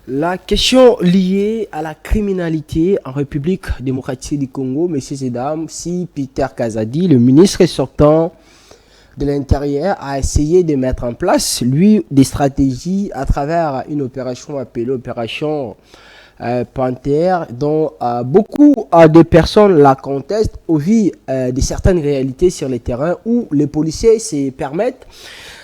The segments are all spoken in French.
La question liée à la criminalité en République démocratique du Congo, messieurs et dames, si Peter Kazadi, le ministre sortant de l'Intérieur, a essayé de mettre en place, lui, des stratégies à travers une opération appelée opération Panthère, dont beaucoup de personnes la contestent au vu de certaines réalités sur le terrain où les policiers se permettent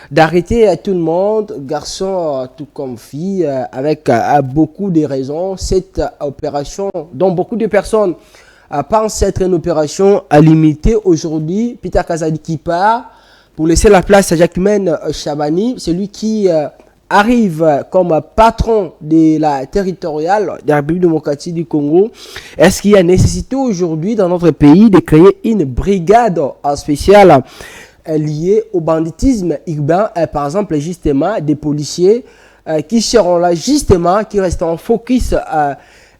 d'arrêter tout le monde, garçons tout comme filles, avec beaucoup de raisons. Cette opération dont beaucoup de personnes pensent être une opération à limiter aujourd'hui. Peter Kazadi qui part pour laisser la place à Jacquemaine Chabani, celui qui arrive comme patron de la territoriale de la République démocratique du Congo. Est-ce qu'il y a nécessité aujourd'hui dans notre pays de créer une brigade spéciale liés au banditisme urbain, par exemple justement des policiers qui seront là justement, qui resteront focus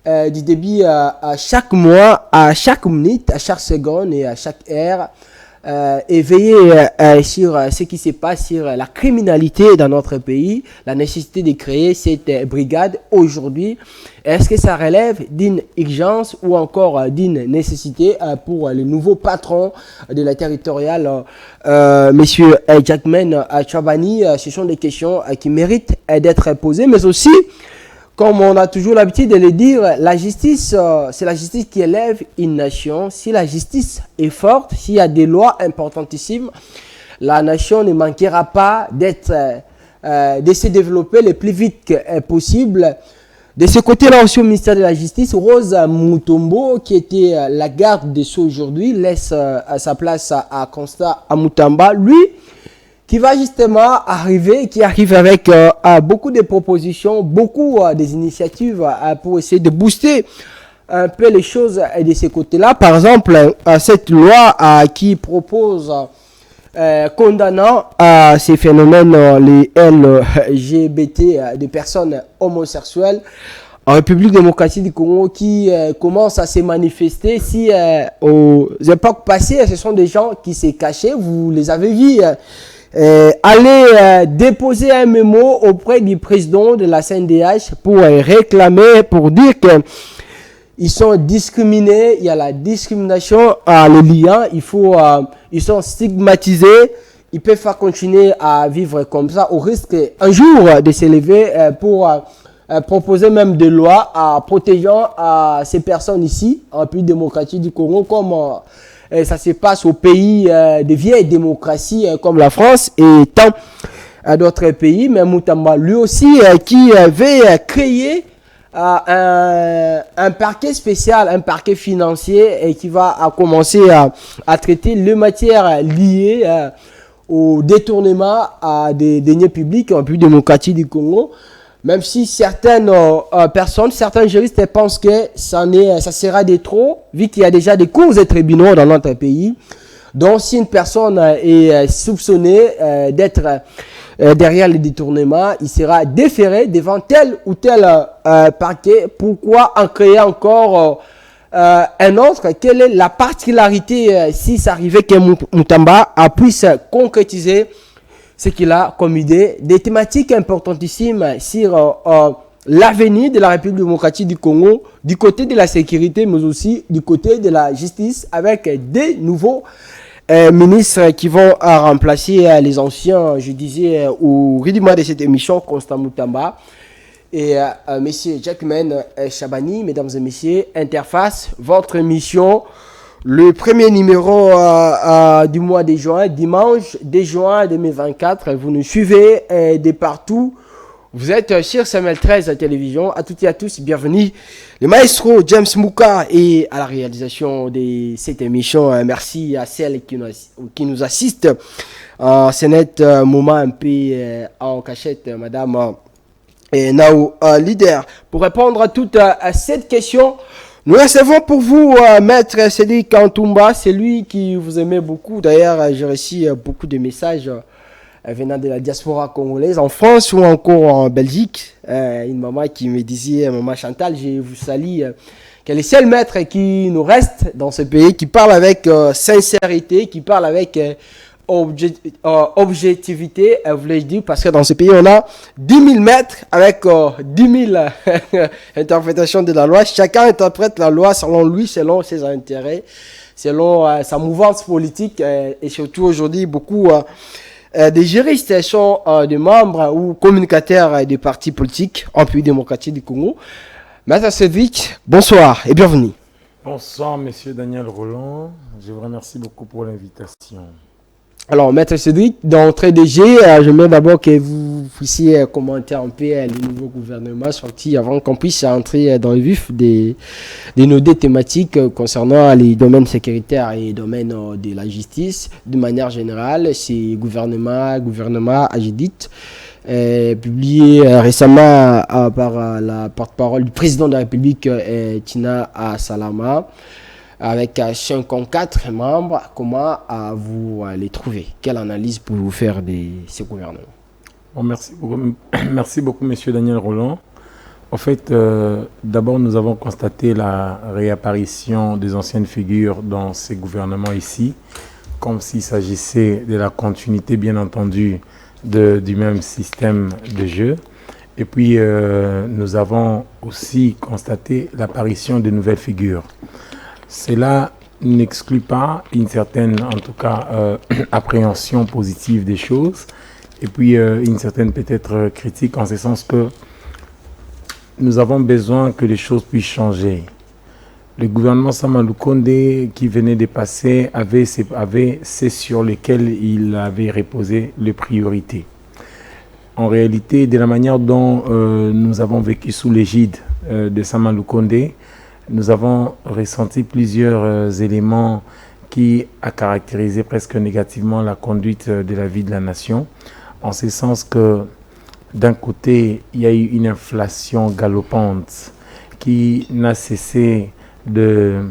du début à chaque mois, à chaque minute, à chaque seconde et à chaque heure, et veiller sur ce qui se passe sur la criminalité dans notre pays, la nécessité de créer cette brigade aujourd'hui. Est-ce que ça relève d'une urgence ou encore d'une nécessité pour les nouveaux patrons de la territoriale, monsieur Jacquemaine Chabani? Ce sont des questions qui méritent d'être posées, mais aussi, comme on a toujours l'habitude de le dire, la justice, c'est la justice qui élève une nation. Si la justice est forte, s'il y a des lois importantissimes, la nation ne manquera pas de se développer le plus vite que possible. De ce côté-là aussi au ministère de la Justice, Rose Mutombo, qui était la garde des Sceaux aujourd'hui, laisse sa place à Constant Mutamba, lui, qui va justement arriver, qui arrive avec beaucoup de propositions, beaucoup des initiatives pour essayer de booster un peu les choses de ce côté-là. Par exemple, cette loi qui propose condamnant ces phénomènes, les LGBT, des personnes homosexuelles en République démocratique du Congo qui commencent à se manifester. Si aux époques passées, ce sont des gens qui s'est cachés, vous les avez vus aller déposer un mémo auprès du président de la CNDH pour réclamer, pour dire que ils sont discriminés, il y a la discrimination à les liens, ils sont stigmatisés, ils peuvent pas continuer à vivre comme ça au risque un jour de s'élever pour proposer même des lois protégeant ces personnes ici en République démocratique du Congo, comme ça se passe au pays de vieilles démocraties comme la France et tant d'autres pays. Mais Mutamba, lui aussi, qui veut créer un parquet spécial, un parquet financier et qui va commencer à traiter les matières liées au détournement des deniers publics en République démocratique du Congo. Même si certaines personnes, certains juristes pensent que ça sera de trop, vu qu'il y a déjà des cours et tribunaux dans notre pays. Donc si une personne est soupçonnée d'être derrière le détournement, il sera déféré devant tel ou tel parquet. Pourquoi en créer encore un autre? Quelle est la particularité si ça arrivait que Mutamba puisse concrétiser ce qu'il a comme idée, des thématiques importantissimes sur l'avenir de la République démocratique du Congo, du côté de la sécurité, mais aussi du côté de la justice, avec des nouveaux ministres qui vont remplacer les anciens, je disais, au rythme de cette émission, Constant Mutamba et monsieur Jacquemaine Chabani. Mesdames et messieurs, Interface, votre émission, le premier numéro du mois de juin, dimanche 2 juin 2024. Vous nous suivez de partout. Vous êtes sur CML 13 à télévision. À toutes et à tous, bienvenue. Le maestro James Mouka et à la réalisation de cette émission. Merci à celles qui nous assistent. C'est notre moment un peu en cachette, madame Nao Leader. Pour répondre à toute cette question, nous recevons pour vous Maître Cédric Kantumba, c'est lui qui vous aimait beaucoup. D'ailleurs, j'ai reçu beaucoup de messages venant de la diaspora congolaise en France ou encore en Belgique. Une maman qui me disait, maman Chantal, je vous salue, qu'elle est le seul maître qui nous reste dans ce pays, qui parle avec sincérité, qui parle avec objectivité, voulais-je dire, parce que dans ce pays, on a 10 000 maîtres avec 10 000 interprétations de la loi. Chacun interprète la loi selon lui, selon ses intérêts, selon sa mouvance politique. Et surtout aujourd'hui, beaucoup des juristes sont des membres ou communicateurs des partis politiques en pays démocratique du Congo. Maître Cédric, bonsoir et bienvenue. Bonsoir, monsieur Daniel Roland. Je vous remercie beaucoup pour l'invitation. Alors, Maître Cédric, d'entrée de jeu, j'aimerais d'abord que vous puissiez commenter un peu le nouveau gouvernement sorti avant qu'on puisse entrer dans le vif des nos deux thématiques concernant les domaines sécuritaires et les domaines de la justice. De manière générale, c'est gouvernement agidite, publié récemment par la porte-parole du président de la République, Tina Salama, avec 54 membres. Comment vous les trouvez? Quelle analyse pouvez-vous faire de ce gouvernement? Bon, merci beaucoup, monsieur Daniel Roland. En fait, d'abord, nous avons constaté la réapparition des anciennes figures dans ces gouvernements ici, comme s'il s'agissait de la continuité, bien entendu, du même système de jeu. Et puis, nous avons aussi constaté l'apparition de nouvelles figures. Cela n'exclut pas une certaine, en tout cas, appréhension positive des choses, et puis une certaine peut-être critique en ce sens que nous avons besoin que les choses puissent changer. Le gouvernement Sama Lukonde qui venait de passer avait c'est sur lesquels il avait reposé les priorités. En réalité, de la manière dont nous avons vécu sous l'égide de Sama Lukonde, nous avons ressenti plusieurs éléments qui a caractérisé presque négativement la conduite de la vie de la nation, en ce sens que d'un côté, il y a eu une inflation galopante qui n'a cessé de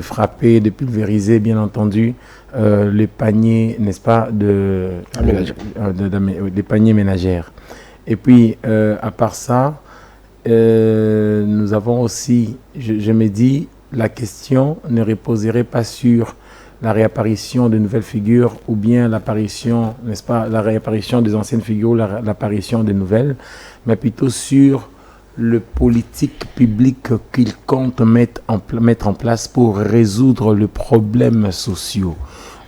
frapper, de pulvériser, bien entendu, les paniers, n'est-ce pas, des paniers ménagères. Et puis, à part ça, nous avons aussi, je me dis, la question ne reposerait pas sur la réapparition de nouvelles figures ou bien l'apparition, n'est-ce pas, la réapparition des anciennes figures ou l'apparition des nouvelles, mais plutôt sur le politique public qu'il compte mettre en place pour résoudre les problèmes sociaux.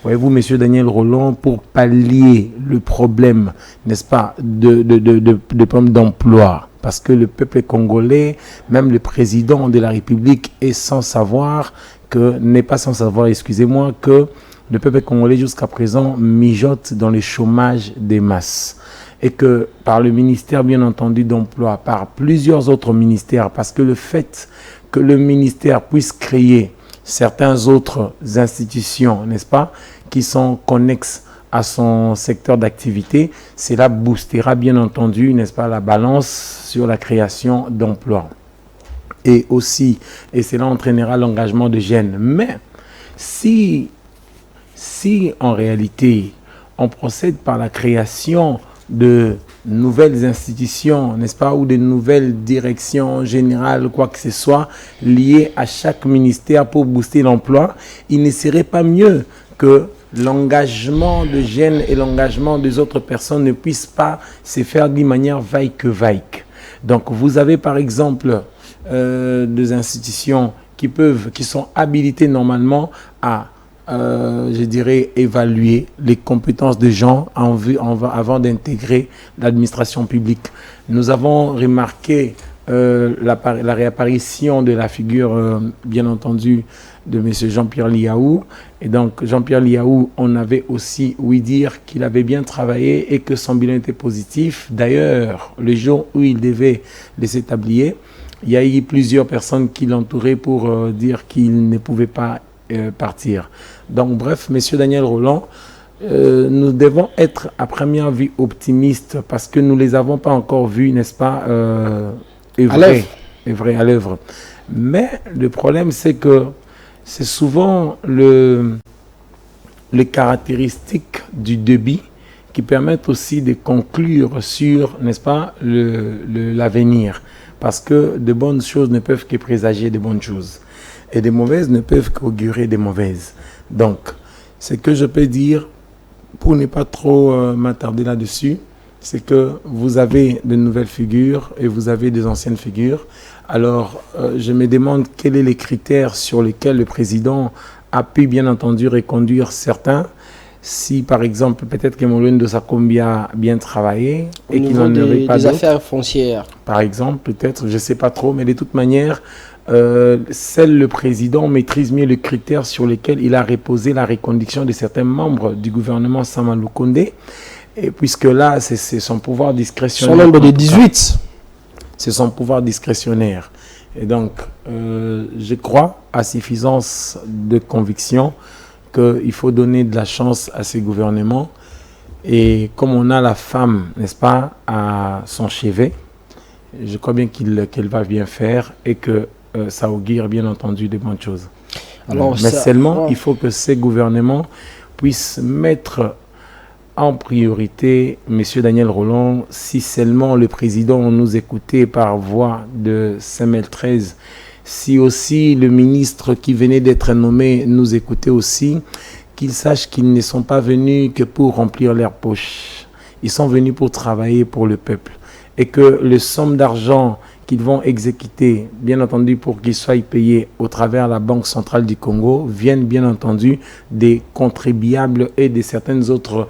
Voyez-vous, monsieur Daniel Roland, pour pallier le problème, n'est-ce pas, de problème d'emploi, parce que le peuple congolais, même le président de la République n'est pas sans savoir, excusez-moi, que le peuple congolais jusqu'à présent mijote dans le chômage des masses. Et que par le ministère, bien entendu, d'emploi, par plusieurs autres ministères, parce que le fait que le ministère puisse créer certaines autres institutions, n'est-ce pas, qui sont connexes à son secteur d'activité, cela boostera bien entendu, n'est-ce pas, la balance sur la création d'emplois. Et aussi, et cela entraînera l'engagement de jeunes. Mais si en réalité on procède par la création de nouvelles institutions, n'est-ce pas, ou de nouvelles directions générales, quoi que ce soit, liées à chaque ministère pour booster l'emploi, il ne serait pas mieux que l'engagement de jeunes et l'engagement des autres personnes ne puissent pas se faire d'une manière vaille que vaille. Donc vous avez par exemple des institutions qui sont habilitées normalement à je dirais, évaluer les compétences des gens avant d'intégrer l'administration publique. Nous avons remarqué la réapparition de la figure, bien entendu, de M. Jean-Pierre Liaou. Et donc, Jean-Pierre Liaou, on avait aussi ouï dire qu'il avait bien travaillé et que son bilan était positif. D'ailleurs, le jour où il devait laisser tablier, il y a eu plusieurs personnes qui l'entouraient pour dire qu'il ne pouvait pas partir. Donc bref, monsieur Daniel Roland, nous devons être à première vue optimistes parce que nous ne les avons pas encore vus, n'est-ce pas, œuvrer à l'œuvre. Mais le problème, c'est que c'est souvent les caractéristiques du débit qui permettent aussi de conclure sur, n'est-ce pas, l'avenir. Parce que de bonnes choses ne peuvent que présager de bonnes choses. Et des mauvaises ne peuvent qu'augurer des mauvaises. Donc, ce que je peux dire, pour ne pas trop m'attarder là-dessus, c'est que vous avez de nouvelles figures et vous avez des anciennes figures. Alors, je me demande quels sont les critères sur lesquels le président a pu, bien entendu, reconduire certains. Si, par exemple, peut-être que Moulin de Sakombi a bien travaillé et qu'il n'en aurait pas des d'autres. affaires foncières. Par exemple, peut-être, je ne sais pas trop, mais de toute manière, seul le président maîtrise mieux les critères sur lesquels il a reposé la reconduction de certains membres du gouvernement Samalou Kondé. Et puisque là, c'est son pouvoir discrétionnaire. Son nombre de 18. C'est son pouvoir discrétionnaire. Et donc, je crois à suffisance de conviction qu'il faut donner de la chance à ces gouvernements. Et comme on a la femme, n'est-ce pas, à son chevet, je crois bien qu'elle va bien faire et que ça augure bien entendu de bonnes choses. Alors, mais seulement, il faut que ces gouvernements puissent mettre en priorité, M. Daniel Rolland, si seulement le président nous écoutait par voie de CML13, si aussi le ministre qui venait d'être nommé nous écoutait aussi, qu'ils sachent qu'ils ne sont pas venus que pour remplir leurs poches. Ils sont venus pour travailler pour le peuple. Et que les sommes d'argent qu'ils vont exécuter, bien entendu, pour qu'ils soient payés au travers de la Banque centrale du Congo, viennent bien entendu des contribuables et de certaines autres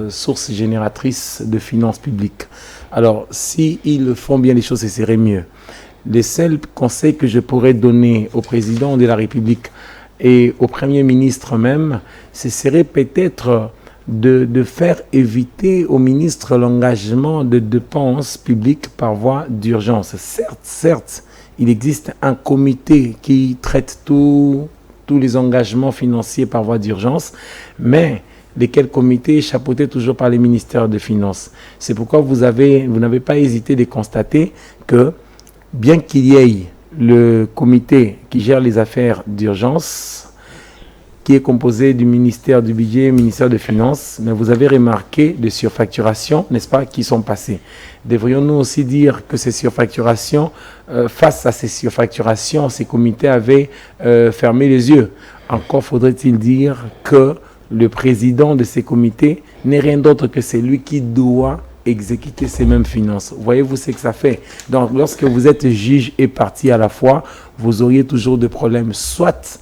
sources génératrices de finances publiques. Alors, s'ils font bien les choses, ce serait mieux. Les seuls conseils que je pourrais donner au président de la République et au Premier ministre même, ce serait peut-être de faire éviter au ministre l'engagement de dépenses publiques par voie d'urgence. Certes, il existe un comité qui traite tous les engagements financiers par voie d'urgence, mais lesquels comités chapeautés toujours par les ministères des Finances. C'est pourquoi vous n'avez pas hésité de constater que bien qu'il y ait le comité qui gère les affaires d'urgence, qui est composé du ministère du Budget, ministère des Finances, mais vous avez remarqué des surfacturations, n'est-ce pas, qui sont passées. Devrions-nous aussi dire que ces surfacturations, face à ces surfacturations, ces comités avaient fermé les yeux. Encore faudrait-il dire que le président de ces comités n'est rien d'autre que celui qui doit exécuter ces mêmes finances. Voyez-vous ce que ça fait? Donc, lorsque vous êtes juge et partie à la fois, vous auriez toujours des problèmes. Soit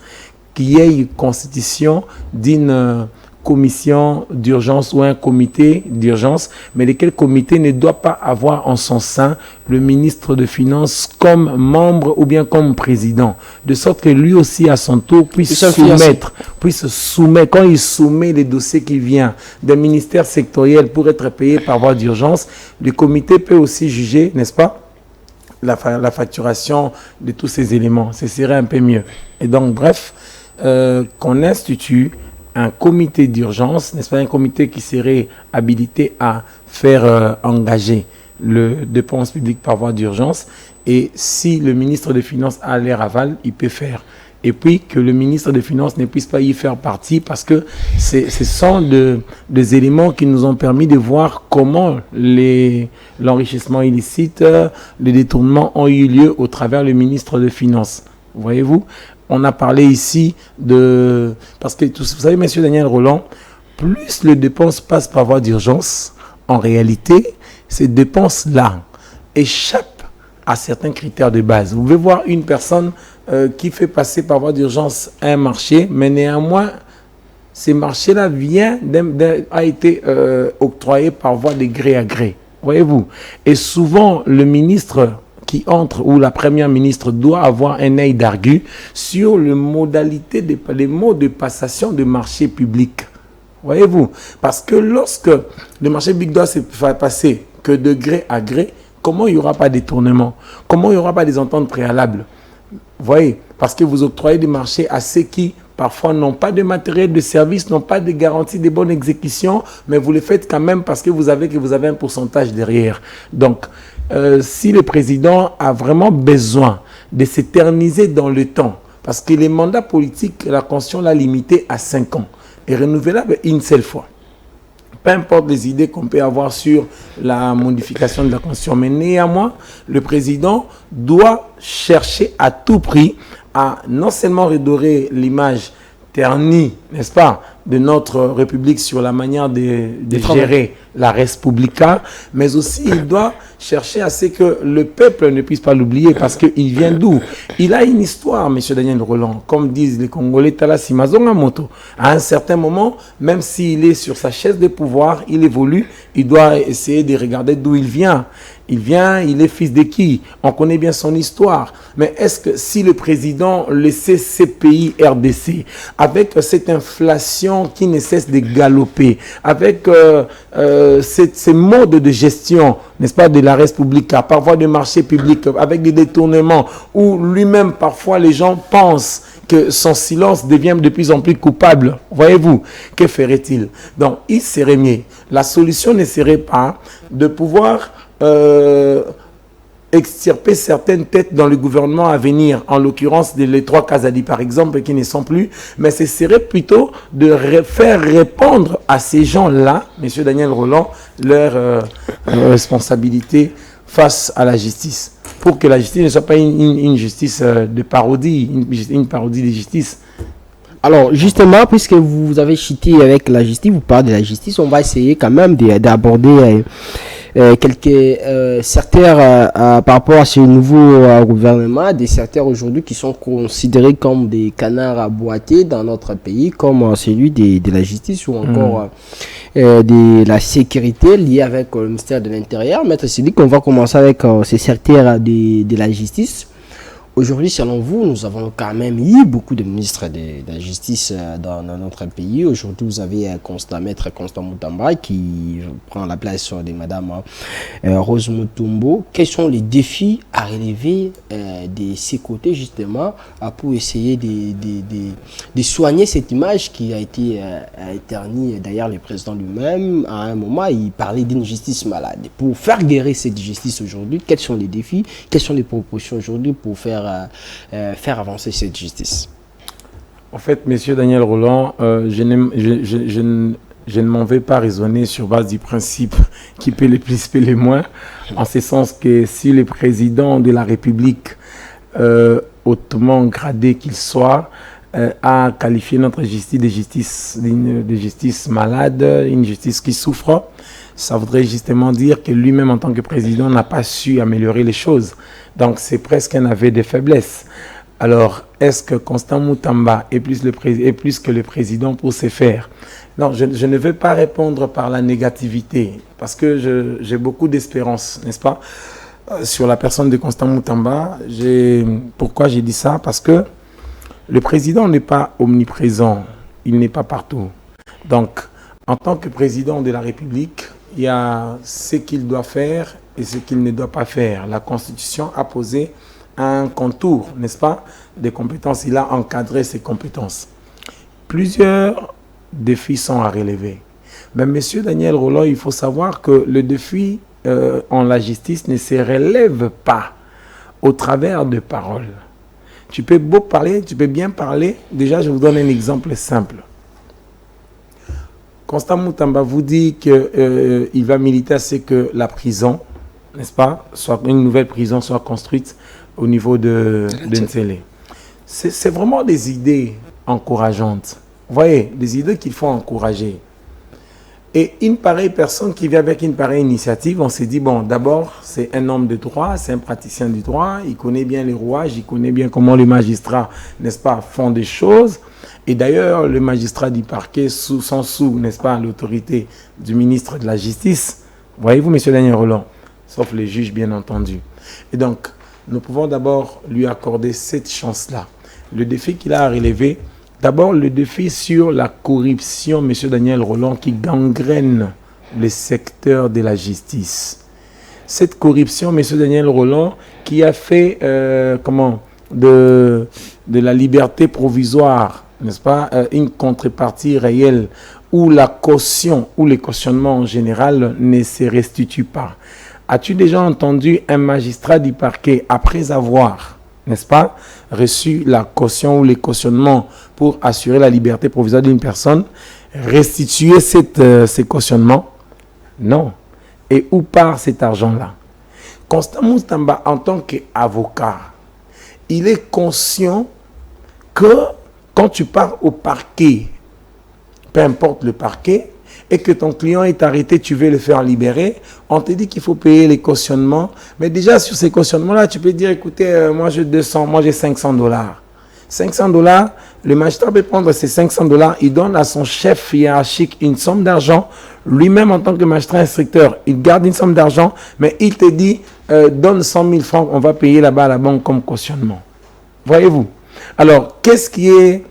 qu'il y ait une constitution d'une commission d'urgence ou un comité d'urgence, mais lequel comité ne doit pas avoir en son sein le ministre de Finances comme membre ou bien comme président, de sorte que lui aussi à son tour puisse soumettre, quand il soumet les dossiers qui viennent des ministères sectoriels pour être payés par voie d'urgence, le comité peut aussi juger, n'est-ce pas, la facturation de tous ces éléments. Ce serait un peu mieux. Et donc, bref, qu'on institue un comité d'urgence, n'est-ce pas, un comité qui serait habilité à faire engager le dépense publique par voie d'urgence, et si le ministre des Finances a l'air aval, il peut faire. Et puis que le ministre des Finances ne puisse pas y faire partie, parce que ce sont des éléments qui nous ont permis de voir comment l'enrichissement illicite, les détournements ont eu lieu au travers du ministre des Finances. Voyez-vous, on a parlé ici de... Parce que, vous savez, M. Daniel Rolland, plus les dépenses passent par voie d'urgence, en réalité, ces dépenses-là échappent à certains critères de base. Vous pouvez voir une personne qui fait passer par voie d'urgence un marché, mais néanmoins, ces marchés-là a été octroyé par voie de gré à gré. Voyez-vous. Et souvent, le ministre qui entre, ou la première ministre, doit avoir un œil d'argu sur les modalités, les modes de passation de marché public. Voyez-vous. Parce que lorsque le marché public doit se faire passer que de gré à gré, comment il n'y aura pas de détournement? Comment il n'y aura pas des ententes préalables? Vous voyez, parce que vous octroyez des marchés à ceux qui, parfois, n'ont pas de matériel de service, n'ont pas de garantie de bonne exécution, mais vous le faites quand même parce que vous avez un pourcentage derrière. Donc, si le président a vraiment besoin de s'éterniser dans le temps, parce que les mandats politiques, la Constitution l'a limité à 5 ans, et renouvelable une seule fois. Peu importe les idées qu'on peut avoir sur la modification de la Constitution, mais néanmoins, le président doit chercher à tout prix à non seulement redorer l'image ternie n'est-ce pas, de notre République sur la manière de gérer la Res Publica, mais aussi il doit chercher à ce que le peuple ne puisse pas l'oublier parce qu'il vient d'où? Il a une histoire, M. Daniel Roland, comme disent les Congolais, Talassimazonga Moto. À un certain moment, même s'il est sur sa chaise de pouvoir, il évolue, il doit essayer de regarder d'où il vient. Il est fils de qui? On connaît bien son histoire. Mais est-ce que si le président laissait ces pays RDC, avec cette inflation qui ne cesse de galoper, avec ces modes de gestion, n'est-ce pas, de la Res Publica, parfois des marchés publics, avec des détournements, où lui-même, parfois, les gens pensent que son silence devient de plus en plus coupable. Voyez-vous, que ferait-il? Donc, il serait mieux. La solution ne serait pas de pouvoir extirper certaines têtes dans le gouvernement à venir, en l'occurrence les trois Kazadi par exemple, qui ne sont plus, mais ce serait plutôt de faire répondre à ces gens-là, M. Daniel Roland, leur responsabilité face à la justice, pour que la justice ne soit pas une justice de parodie, une parodie de justice. Alors, justement, puisque vous avez chité avec la justice, vous parlez de la justice, on va essayer quand même d'aborder quelques secteurs par rapport à ce nouveau gouvernement, des secteurs aujourd'hui qui sont considérés comme des canards aboîtés dans notre pays, comme celui de la justice ou encore de la sécurité liée avec le ministère de l'Intérieur. Maître Sidi, qu'on va commencer avec ces secteurs de la justice. Aujourd'hui, selon vous, nous avons quand même eu beaucoup de ministres de la justice dans notre pays. Aujourd'hui, vous avez Maître Constant Mutamba qui prend la place de Madame Rose Mutombo. Quels sont les défis à relever de ces côtés, justement, pour essayer de soigner cette image qui a été éternie? D'ailleurs, le président lui-même, à un moment, il parlait d'une justice malade. Pour faire guérir cette justice aujourd'hui, quels sont les défis? Quelles sont les propositions aujourd'hui pour faire avancer cette justice? En fait, Monsieur Daniel Roland, je ne m'en vais pas raisonner sur base du principe qui paie le plus, paie le moins, en ce sens que si le président de la République, hautement gradé qu'il soit, a qualifié notre justice de justice malade, une justice qui souffre, ça voudrait justement dire que lui-même en tant que président n'a pas su améliorer les choses. Donc c'est presque un aveu de faiblesse. Alors est-ce que Constant Mutamba est plus que le président pour se faire? Non, je ne veux pas répondre par la négativité parce que j'ai beaucoup d'espérance, n'est-ce pas, sur la personne de Constant Mutamba. Pourquoi j'ai dit ça? Parce que le président n'est pas omniprésent, il n'est pas partout. Donc en tant que président de la République, il y a ce qu'il doit faire et ce qu'il ne doit pas faire. La Constitution a posé un contour, n'est-ce pas, des compétences. Il a encadré ses compétences. Plusieurs défis sont à relever. Mais Monsieur Daniel Roland, il faut savoir que le défi en la justice ne se relève pas au travers de paroles. Tu peux beau parler, tu peux bien parler. Déjà, je vous donne un exemple simple. Constant Mutamba vous dit qu'il va militer à ce que la prison, n'est-ce pas, soit une nouvelle prison soit construite au niveau de Ntsele. C'est vraiment des idées encourageantes. Vous voyez, des idées qu'il faut encourager. Et une pareille personne qui vient avec une pareille initiative, on s'est dit, bon, d'abord, c'est un homme de droit, c'est un praticien du droit, il connaît bien les rouages, il connaît bien comment les magistrats, n'est-ce pas, font des choses. Et d'ailleurs, le magistrat du parquet sont sous, n'est-ce pas, l'autorité du ministre de la Justice. Voyez-vous, M. Daniel Roland, sauf les juges, bien entendu. Et donc, nous pouvons d'abord lui accorder cette chance-là. Le défi qu'il a à relever, d'abord le défi sur la corruption, M. Daniel Roland, qui gangrène le secteur de la justice. Cette corruption, M. Daniel Roland, qui a fait de la liberté provisoire, n'est-ce pas, une contrepartie réelle où la caution ou le cautionnement en général ne se restitue pas. As-tu déjà entendu un magistrat du parquet, après avoir, n'est-ce pas, reçu la caution ou le cautionnement pour assurer la liberté provisoire d'une personne, restituer ces cautionnements? Non. Et où part cet argent-là? Constant Mutamba, en tant qu'avocat, il est conscient que quand tu pars au parquet peu importe le parquet, et que ton client est arrêté, tu veux le faire libérer, on te dit qu'il faut payer les cautionnements. Mais déjà, sur ces cautionnements-là, tu peux dire, écoutez, moi j'ai 200, moi j'ai $500. $500, le magistrat peut prendre ces $500, il donne à son chef hiérarchique une somme d'argent. Lui-même, en tant que magistrat instructeur, il garde une somme d'argent, mais il te dit, donne 100 000 francs, on va payer là-bas à la banque comme cautionnement. Voyez-vous? Alors, qu'est-ce qui est...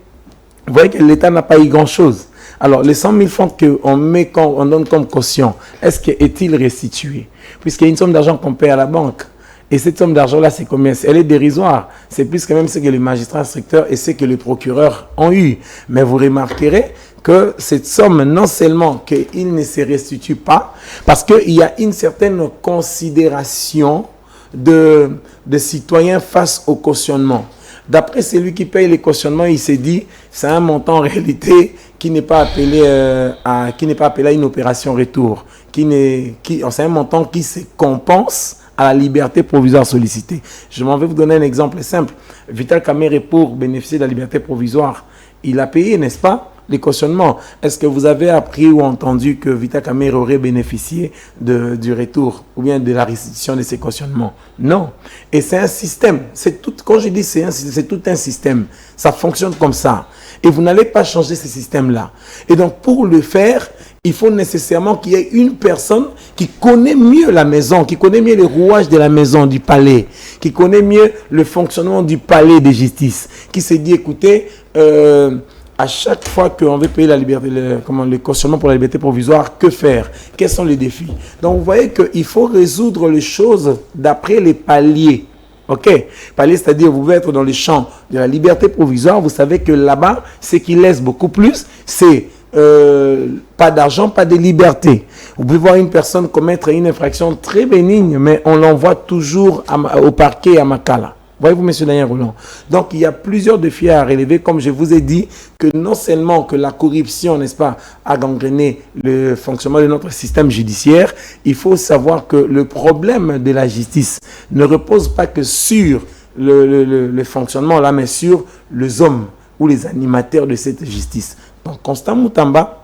Vous voyez que l'État n'a pas eu grand-chose. Alors, les 100 000 francs qu'on donne comme caution, est-il restitué? Puisqu'il y a une somme d'argent qu'on paie à la banque. Et cette somme d'argent-là, c'est combien? Elle est dérisoire. C'est plus que même ce que les magistrats instructeurs et ce que les procureurs ont eu. Mais vous remarquerez que cette somme, non seulement qu'il ne se restitue pas, parce qu'il y a une certaine considération de citoyens face au cautionnement. D'après celui qui paye les cautionnements, il s'est dit, c'est un montant en réalité qui n'est pas appelé à une opération retour. C'est un montant qui se compense à la liberté provisoire sollicitée. Je m'en vais vous donner un exemple simple. Vital Kamerhe, pour bénéficier de la liberté provisoire, il a payé, n'est-ce pas, les cautionnements. Est-ce que vous avez appris ou entendu que Vital Kamerhe aurait bénéficié du retour ou bien de la restitution de ces cautionnements? Non. Et c'est un système. Quand je dis c'est tout un système. Ça fonctionne comme ça. Et vous n'allez pas changer ce système-là. Et donc, pour le faire, il faut nécessairement qu'il y ait une personne qui connaît mieux la maison, qui connaît mieux les rouages de la maison, du palais, qui connaît mieux le fonctionnement du palais de justice, qui se dit, écoutez, à chaque fois qu'on veut payer le cautionnement pour la liberté provisoire, que faire? Quels sont les défis? Donc, vous voyez qu'il faut résoudre les choses d'après les paliers. Ok, palier, c'est-à-dire vous pouvez être dans le champ de la liberté provisoire, vous savez que là-bas, ce qui laisse beaucoup plus, c'est pas d'argent, pas de liberté. Vous pouvez voir une personne commettre une infraction très bénigne, mais on l'envoie toujours au parquet à Makala. Voyez-vous, monsieur Daniel Roland. Donc, il y a plusieurs défis à relever. Comme je vous ai dit, que non seulement que la corruption, n'est-ce pas, a gangréné le fonctionnement de notre système judiciaire, il faut savoir que le problème de la justice ne repose pas que sur le fonctionnement là, mais sur les hommes ou les animateurs de cette justice. Donc, Constant Moutamba,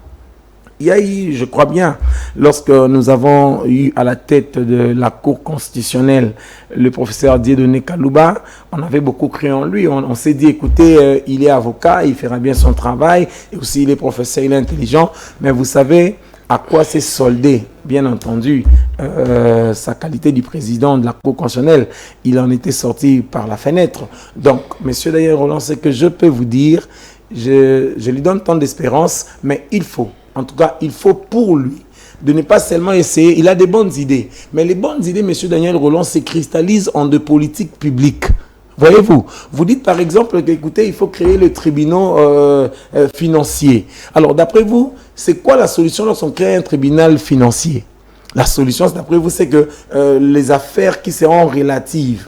il y a eu, je crois bien, lorsque nous avons eu à la tête de la Cour constitutionnelle le professeur Dieudonné Kalouba, on avait beaucoup cru en lui. On s'est dit, écoutez, il est avocat, il fera bien son travail, et aussi il est professeur, il est intelligent. Mais vous savez à quoi s'est soldé, bien entendu, sa qualité du président de la Cour constitutionnelle. Il en était sorti par la fenêtre. Donc, monsieur Daniel Roland, ce que je peux vous dire, je lui donne tant d'espérance, mais il faut pour lui de ne pas seulement essayer, il a des bonnes idées, mais les bonnes idées, monsieur Daniel Roland, se cristallisent en de politiques publiques. Voyez-vous, vous dites par exemple, écoutez, il faut créer le tribunal financier. Alors d'après vous, c'est quoi la solution lorsqu'on crée un tribunal financier? La solution, d'après vous, c'est que les affaires qui seront relatives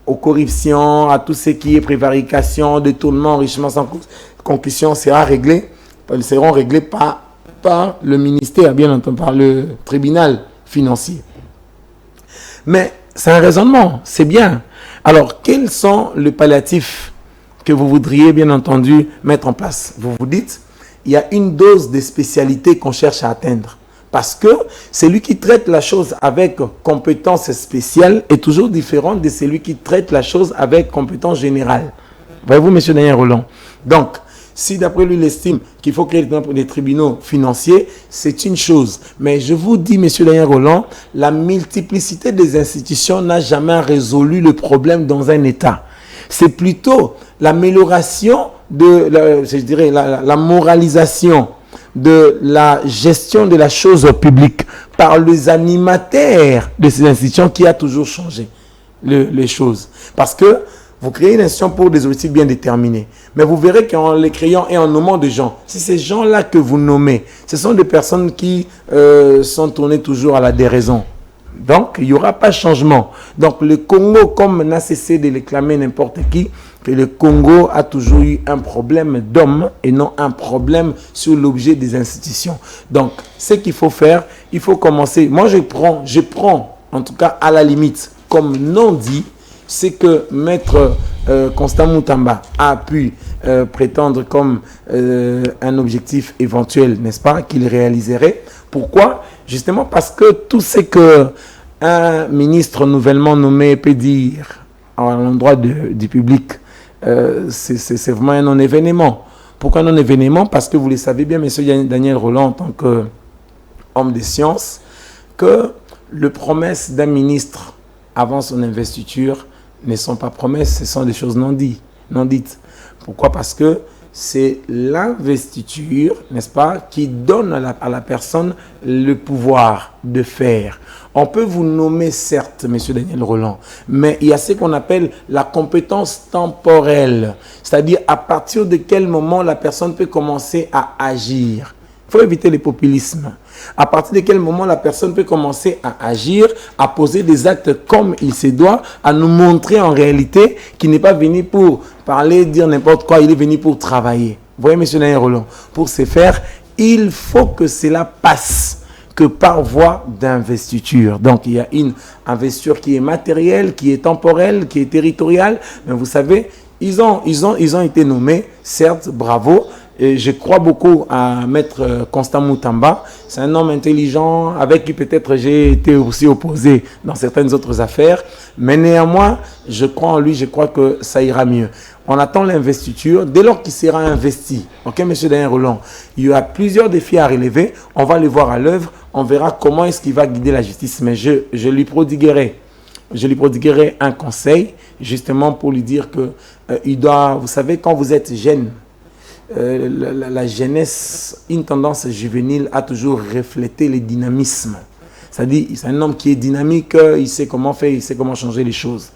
aux corruptions, à tout ce qui est prévarication, détournement, enrichissement sans concussion, seront réglés par le ministère, bien entendu, par le tribunal financier. Mais c'est un raisonnement, c'est bien. Alors, quels sont les palliatifs que vous voudriez, bien entendu, mettre en place? Vous vous dites, il y a une dose de spécialité qu'on cherche à atteindre. Parce que celui qui traite la chose avec compétence spéciale est toujours différent de celui qui traite la chose avec compétence générale. Voyez-vous, monsieur Daniel Roland? Donc, si d'après lui, il estime qu'il faut créer des tribunaux financiers, c'est une chose. Mais je vous dis, monsieur Daniel Roland, la multiplicité des institutions n'a jamais résolu le problème dans un État. C'est plutôt l'amélioration la moralisation de la gestion de la chose publique par les animateurs de ces institutions qui a toujours changé les choses. Parce que vous créez une institution pour des objectifs bien déterminés. Mais vous verrez qu'en les créant et en nommant des gens, c'est ces gens-là que vous nommez. Ce sont des personnes qui sont tournées toujours à la déraison. Donc, il n'y aura pas de changement. Donc, le Congo, comme n'a cessé de réclamer n'importe qui, que le Congo a toujours eu un problème d'hommes et non un problème sur l'objet des institutions. Donc, ce qu'il faut faire, il faut commencer. Moi, je prends, en tout cas à la limite, comme non dit, c'est que Maître Constant Moutamba a pu prétendre comme un objectif éventuel, n'est-ce pas, qu'il réaliserait. Pourquoi? Justement parce que tout ce que un ministre nouvellement nommé peut dire à l'endroit du public, c'est vraiment un non-événement. Pourquoi un non-événement? Parce que vous le savez bien, M. Daniel Rolland, en tant qu'homme de science, que les promesses d'un ministre avant son investiture ne sont pas promesses, ce sont des choses non dites. Pourquoi? Parce que c'est l'investiture, n'est-ce pas, qui donne à la personne le pouvoir de faire. On peut vous nommer, certes, M. Daniel Rolland, mais il y a ce qu'on appelle la compétence temporelle, c'est-à-dire à partir de quel moment la personne peut commencer à agir. Il faut éviter le populisme. À partir de quel moment la personne peut commencer à agir, à poser des actes comme il se doit, à nous montrer en réalité qu'il n'est pas venu pour parler, dire n'importe quoi, il est venu pour travailler. Vous voyez, M. Daniel Rolland, pour ce faire, il faut que cela passe que par voie d'investiture. Donc, il y a une investiture qui est matérielle, qui est temporelle, qui est territoriale. Mais vous savez, ils ont été nommés, certes, bravo. Et je crois beaucoup à Maître Constant Moutamba. C'est un homme intelligent avec qui peut-être j'ai été aussi opposé dans certaines autres affaires. Mais néanmoins, je crois en lui, je crois que ça ira mieux. On attend l'investiture. Dès lors qu'il sera investi, ok, M. Daniel Rolland, il y a plusieurs défis à relever. On va les voir à l'œuvre. On verra comment est-ce qu'il va guider la justice. Mais je lui prodiguerai un conseil, justement pour lui dire que il doit, vous savez, quand vous êtes jeune, la jeunesse, une tendance juvénile a toujours reflété le dynamisme. C'est-à-dire, c'est un homme qui est dynamique, il sait comment faire, il sait comment changer les choses.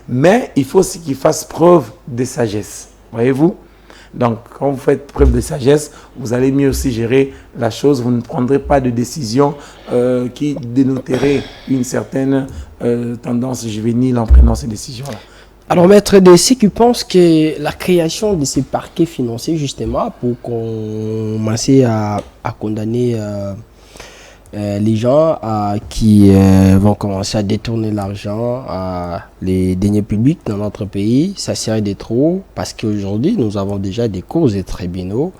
Mais il faut aussi qu'il fasse preuve de sagesse. Voyez-vous? Donc, quand vous faites preuve de sagesse, vous allez mieux aussi gérer la chose. Vous ne prendrez pas de décision qui dénoterait une certaine tendance juvénile en prenant ces décisions-là. Alors, Maître Dessy, qui pense que la création de ces parquets financiers, justement, pour commencer à condamner les gens qui vont commencer à détourner l'argent, les deniers publics dans notre pays, ça serait de trop, parce qu'aujourd'hui, nous avons déjà des cours et tribunaux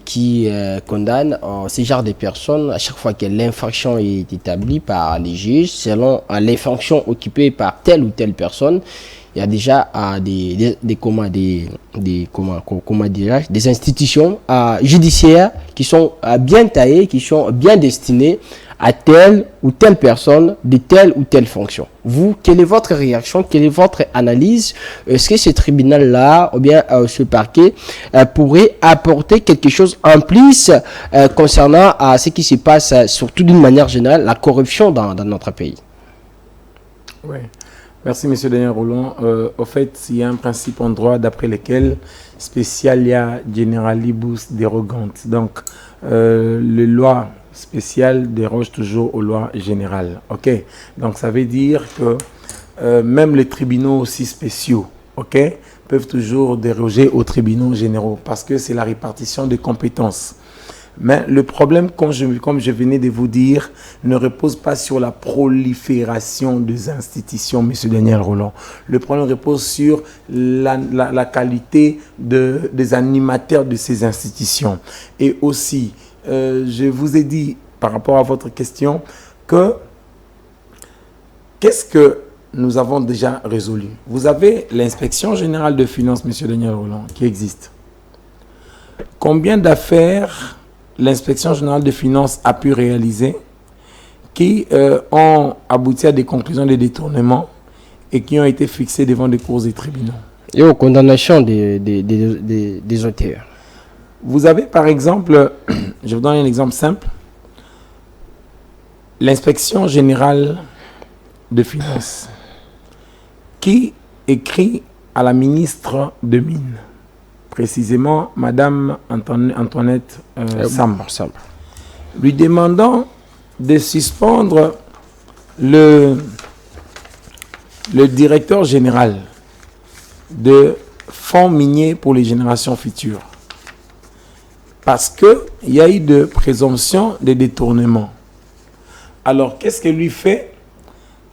qui condamnent ce genre de personnes à chaque fois que l'infraction est établie par les juges, selon l'infraction occupée par telle ou telle personne. Il y a déjà des institutions judiciaires qui sont bien taillées, qui sont bien destinées à telle ou telle personne de telle ou telle fonction. Vous, quelle est votre réaction? Quelle est votre analyse? Est-ce que ce tribunal-là, ou bien ce parquet, pourrait apporter quelque chose en plus concernant ce qui se passe, surtout d'une manière générale, la corruption dans notre pays? Oui. Merci, M. Daniel Rolland. Au fait, il y a un principe en droit d'après lequel specialia generalibus dérogante. Donc, les lois spéciales dérogent toujours aux lois générales. OK? Donc, ça veut dire que même les tribunaux aussi spéciaux, OK, peuvent toujours déroger aux tribunaux généraux parce que c'est la répartition des compétences. Mais le problème, comme je venais de vous dire, ne repose pas sur la prolifération des institutions, M. Daniel Rolland. Le problème repose sur la qualité des animateurs de ces institutions. Et aussi, je vous ai dit, par rapport à votre question, que qu'est-ce que nous avons déjà résolu? Vous avez l'inspection générale de finances, M. Daniel Rolland, qui existe. Combien d'affaires l'inspection générale des finances a pu réaliser qui ont abouti à des conclusions de détournement et qui ont été fixées devant des cours et tribunaux? Et aux condamnations des auteurs. Vous avez par exemple, je vous donne un exemple simple, l'inspection générale de finances qui écrit à la ministre de Mines, précisément Madame Antoinette Samba, lui demandant de suspendre le directeur général de fonds miniers pour les générations futures. Parce qu'il y a eu de présomption de détournement. Alors, qu'est-ce que lui fait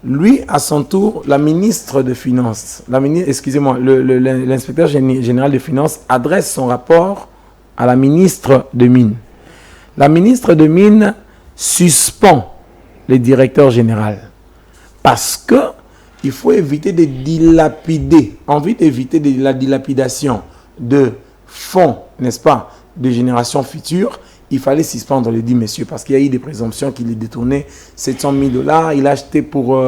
Lui, à son tour, la ministre de Finances, l'inspecteur général des Finances adresse son rapport à la ministre de Mines. La ministre de Mines suspend le directeur général parce que il faut éviter de dilapider, envie d'éviter la dilapidation de fonds, n'est-ce pas, de générations futures. Il fallait suspendre les 10 messieurs parce qu'il y a eu des présomptions qu'il ait détourné 700 000 $. Il a acheté pour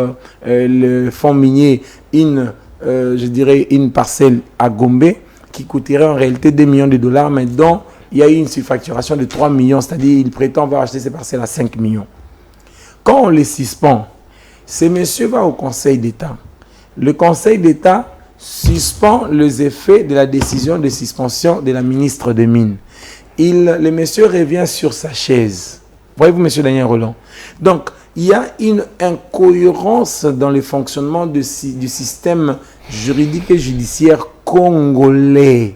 le fonds minier une parcelle à Gombe qui coûterait en réalité 2 millions de $, mais dont il y a eu une surfacturation de 3 millions, c'est-à-dire il prétend avoir acheté ces parcelles à 5 millions. Quand on les suspend, ces messieurs vont au Conseil d'État. Le Conseil d'État suspend les effets de la décision de suspension de la ministre des Mines. Le monsieur revient sur sa chaise. Voyez-vous, monsieur Daniel Roland. Donc, il y a une incohérence dans le fonctionnement du système juridique et judiciaire congolais.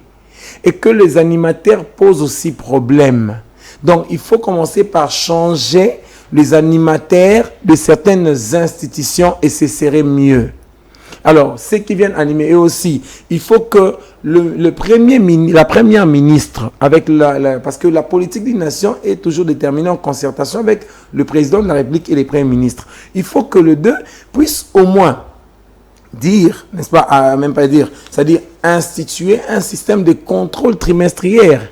Et que les animateurs posent aussi problème. Donc, il faut commencer par changer les animateurs de certaines institutions et ce serait mieux. Alors, ceux qui viennent animer, et aussi, il faut que la première ministre, parce que la politique d'une nation est toujours déterminée en concertation avec le président de la République et les premiers ministres. Il faut que les deux puissent au moins dire, n'est-ce pas, même pas dire, c'est-à-dire instituer un système de contrôle trimestriel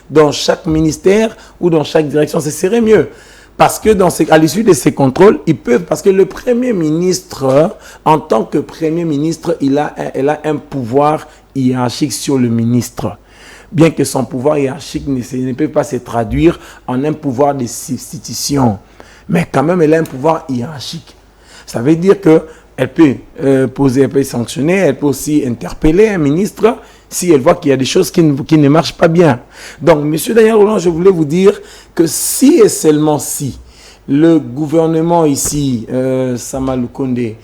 dans chaque ministère ou dans chaque direction. Ce serait mieux. Parce que à l'issue de ces contrôles, ils peuvent, parce que le Premier ministre, en tant que Premier ministre, elle a un pouvoir hiérarchique sur le ministre. Bien que son pouvoir hiérarchique ne peut pas se traduire en un pouvoir de substitution. Mais quand même, elle a un pouvoir hiérarchique. Ça veut dire qu'elle peut elle peut sanctionner, elle peut aussi interpeller un ministre si elle voit qu'il y a des choses qui ne marchent pas bien. Donc, M. Daniel Roland, je voulais vous dire que si et seulement si le gouvernement ici, Sama Lukonde,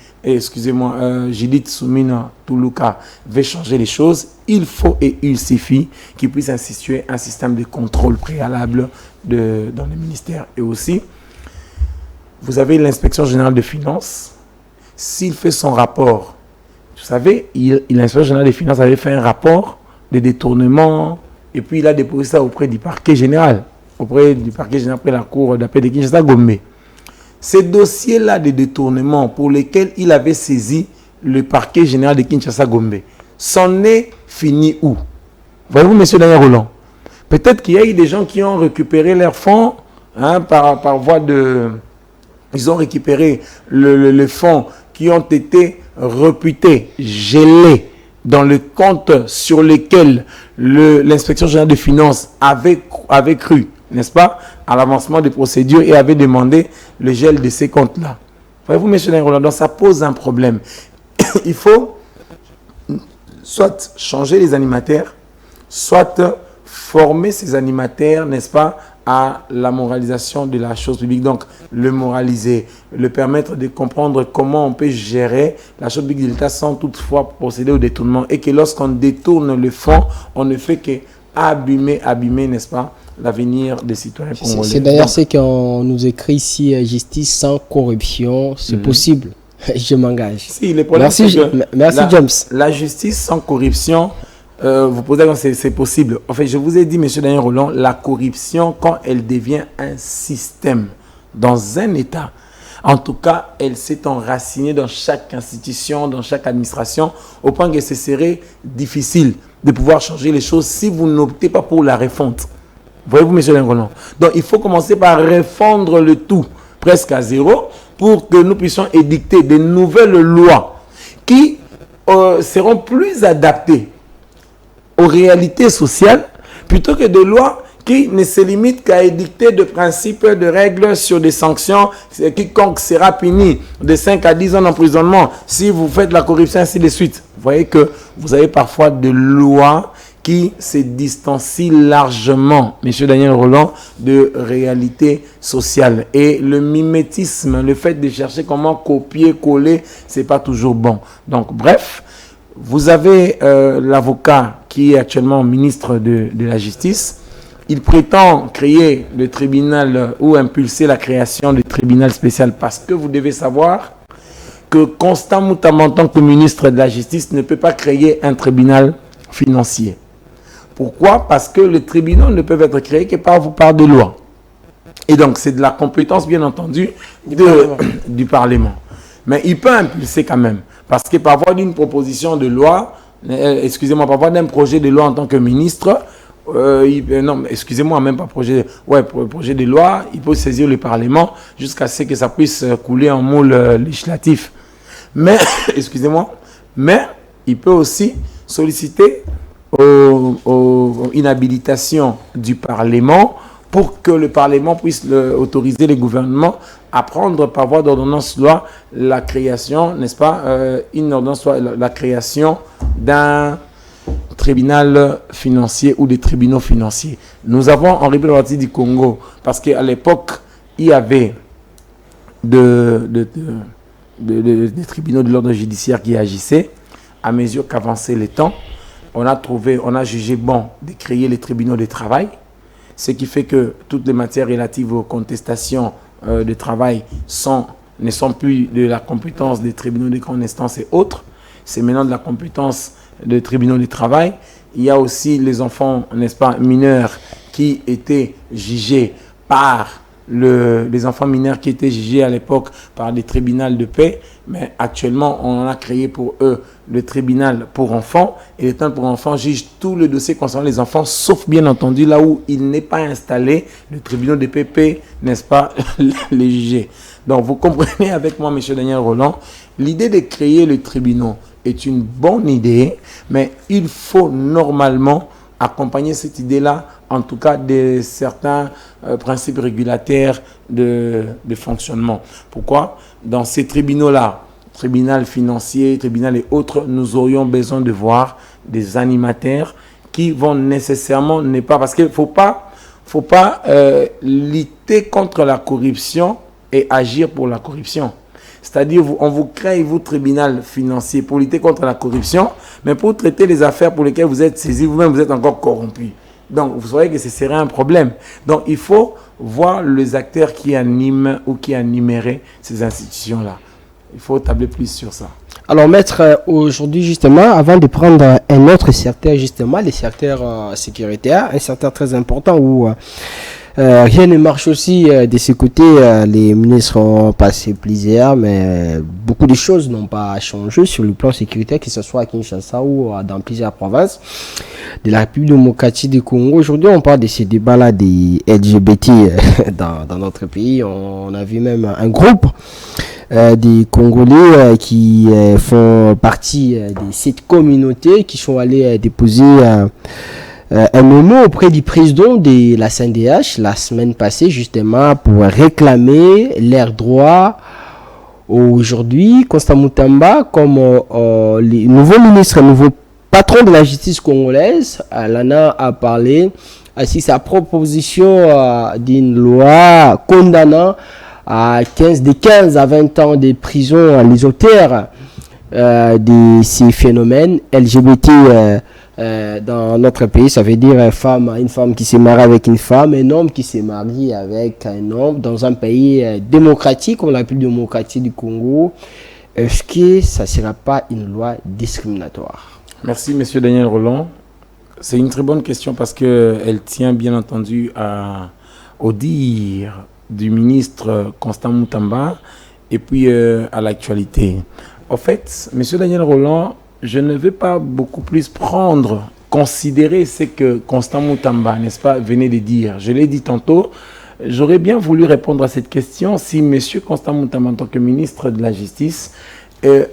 Judith Soumina Toulouka, veut changer les choses, il faut et il suffit qu'il puisse instituer un système de contrôle préalable dans les ministères. Et aussi, vous avez l'inspection générale des finances. S'il fait son rapport, vous savez, l'inspecteur général des finances avait fait un rapport de détournement et puis il a déposé ça auprès du parquet général, après la cour d'appel de Kinshasa Gombe. Ces dossiers-là de détournement pour lesquels il avait saisi le parquet général de Kinshasa Gombe, c'en est fini où? Voyez-vous, monsieur Daniel Roland, peut-être qu'il y a eu des gens qui ont récupéré leurs fonds par voie de... Ils ont récupéré le fonds qui ont été réputés, gelés dans le compte sur lequel l'inspection générale des finances avait cru, n'est-ce pas, à l'avancement des procédures et avait demandé le gel de ces comptes-là. Voyez-vous, M. Roland, donc ça pose un problème. Il faut soit changer les animateurs, soit former ces animateurs, n'est-ce pas, à la moralisation de la chose publique. Donc, le moraliser, le permettre de comprendre comment on peut gérer la chose publique de l'État sans toutefois procéder au détournement. Et que lorsqu'on détourne le fonds, on ne fait qu'abîmer, n'est-ce pas, l'avenir des citoyens congolais. C'est d'ailleurs ce qu'on nous écrit ici, justice sans corruption, c'est possible. Je m'engage. Si, le problème, merci James. La justice sans corruption, vous posez la question, c'est possible. En fait, je vous ai dit, M. Daniel Roland, la corruption, quand elle devient un système dans un État, en tout cas, elle s'est enracinée dans chaque institution, dans chaque administration, au point que ce serait difficile de pouvoir changer les choses si vous n'optez pas pour la refonte. Voyez-vous, M. Daniel Roland. Donc, il faut commencer par refondre le tout, presque à zéro, pour que nous puissions édicter de nouvelles lois qui seront plus adaptées aux réalités sociales, plutôt que des lois qui ne se limitent qu'à édicter de principes, de règles sur des sanctions. Quiconque sera puni de 5 à 10 ans d'emprisonnement si vous faites la corruption, ainsi de suite. Vous voyez que vous avez parfois des lois qui se distancient largement, M. Daniel Roland, de réalité sociale. Et le mimétisme, le fait de chercher comment copier, coller, c'est pas toujours bon. Donc, bref, vous avez l'avocat qui est actuellement ministre de la Justice. il prétend créer le tribunal ou impulser la création du tribunal spécial parce que vous devez savoir que Constant Moutamba, en tant que ministre de la Justice, ne peut pas créer un tribunal financier. Pourquoi? Parce que les tribunaux ne peuvent être créés que par des lois. Et donc, c'est de la compétence, bien entendu, du Parlement. Mais il peut impulser quand même. Parce que par voie d'une proposition de loi, par voie d'un projet de loi en tant que ministre, même pas projet de loi, il peut saisir le Parlement jusqu'à ce que ça puisse couler en moule législatif. Mais, mais il peut aussi solliciter une habilitation du Parlement pour que le Parlement puisse autoriser les gouvernements à prendre par voie d'ordonnance loi la création, n'est-ce pas, une ordonnance loi, la création d'un tribunal financier ou des tribunaux financiers. Nous avons en République du Congo, parce qu'à l'époque, il y avait des tribunaux de l'ordre judiciaire qui agissaient. À mesure qu'avançaient les temps, on a jugé bon de créer les tribunaux de travail, ce qui fait que toutes les matières relatives aux contestations de travail ne sont plus de la compétence des tribunaux de grande instance et autres. C'est maintenant de la compétence des tribunaux de travail. Il y a aussi les enfants, n'est-ce pas, mineurs qui étaient jugés par les enfants mineurs qui étaient jugés à l'époque par des tribunaux de paix, mais actuellement on a créé pour eux le tribunal pour enfants, et le tribunal pour enfants juge tout le dossier concernant les enfants, sauf bien entendu là où il n'est pas installé, le tribunal de PP, n'est-ce pas, les juger. Donc vous comprenez avec moi, M. Daniel Roland, l'idée de créer le tribunal est une bonne idée, mais il faut normalement accompagner cette idée-là, en tout cas de certains principes régulateurs de fonctionnement. Pourquoi? Dans ces tribunaux-là, tribunal financier, tribunal et autres, nous aurions besoin de voir des animateurs qui vont nécessairement parce qu'il ne faut pas lutter contre la corruption et agir pour la corruption. C'est-à-dire, on vous crée, vous, tribunal financier, pour lutter contre la corruption, mais pour traiter les affaires pour lesquelles vous êtes saisi, vous-même, vous êtes encore corrompu. Donc, vous saurez que ce serait un problème. Donc, il faut voir les acteurs qui animent ou qui animeraient ces institutions-là. Il faut tabler plus sur ça. Alors, maître, aujourd'hui, justement, avant de prendre un autre secteur, justement, les secteurs sécuritaires, un secteur très important où rien ne marche aussi de ce côté. Les ministres ont passé plusieurs, mais beaucoup de choses n'ont pas changé sur le plan sécuritaire, que ce soit à Kinshasa ou dans plusieurs provinces de la République démocratique du Congo. Aujourd'hui, on parle de ces débats-là des LGBT dans notre pays. On a vu même un groupe des Congolais qui font partie de cette communauté, qui sont allés déposer un mémo auprès du président de la CNDH la semaine passée, justement pour réclamer leurs droits. Aujourd'hui, Constant Moutamba, comme le nouveau ministre, le nouveau patron de la justice congolaise, Lana a parlé ainsi sa proposition d'une loi condamnant de 15 à 20 ans de prison les auteurs de ces phénomènes LGBT dans notre pays. Ça veut dire une femme qui se marie avec une femme, un homme qui se marie avec un homme dans un pays démocratique comme la République démocratique du Congo. Est-ce que ça ne sera pas une loi discriminatoire? Merci, M. Daniel Roland. C'est une très bonne question parce qu'elle tient bien entendu au dire du ministre Constant Moutamba et puis à l'actualité. En fait, M. Daniel Roland, je ne vais pas beaucoup plus considérer ce que Constant Moutamba, n'est-ce pas, venait de dire. Je l'ai dit tantôt, j'aurais bien voulu répondre à cette question si M. Constant Moutamba, en tant que ministre de la Justice,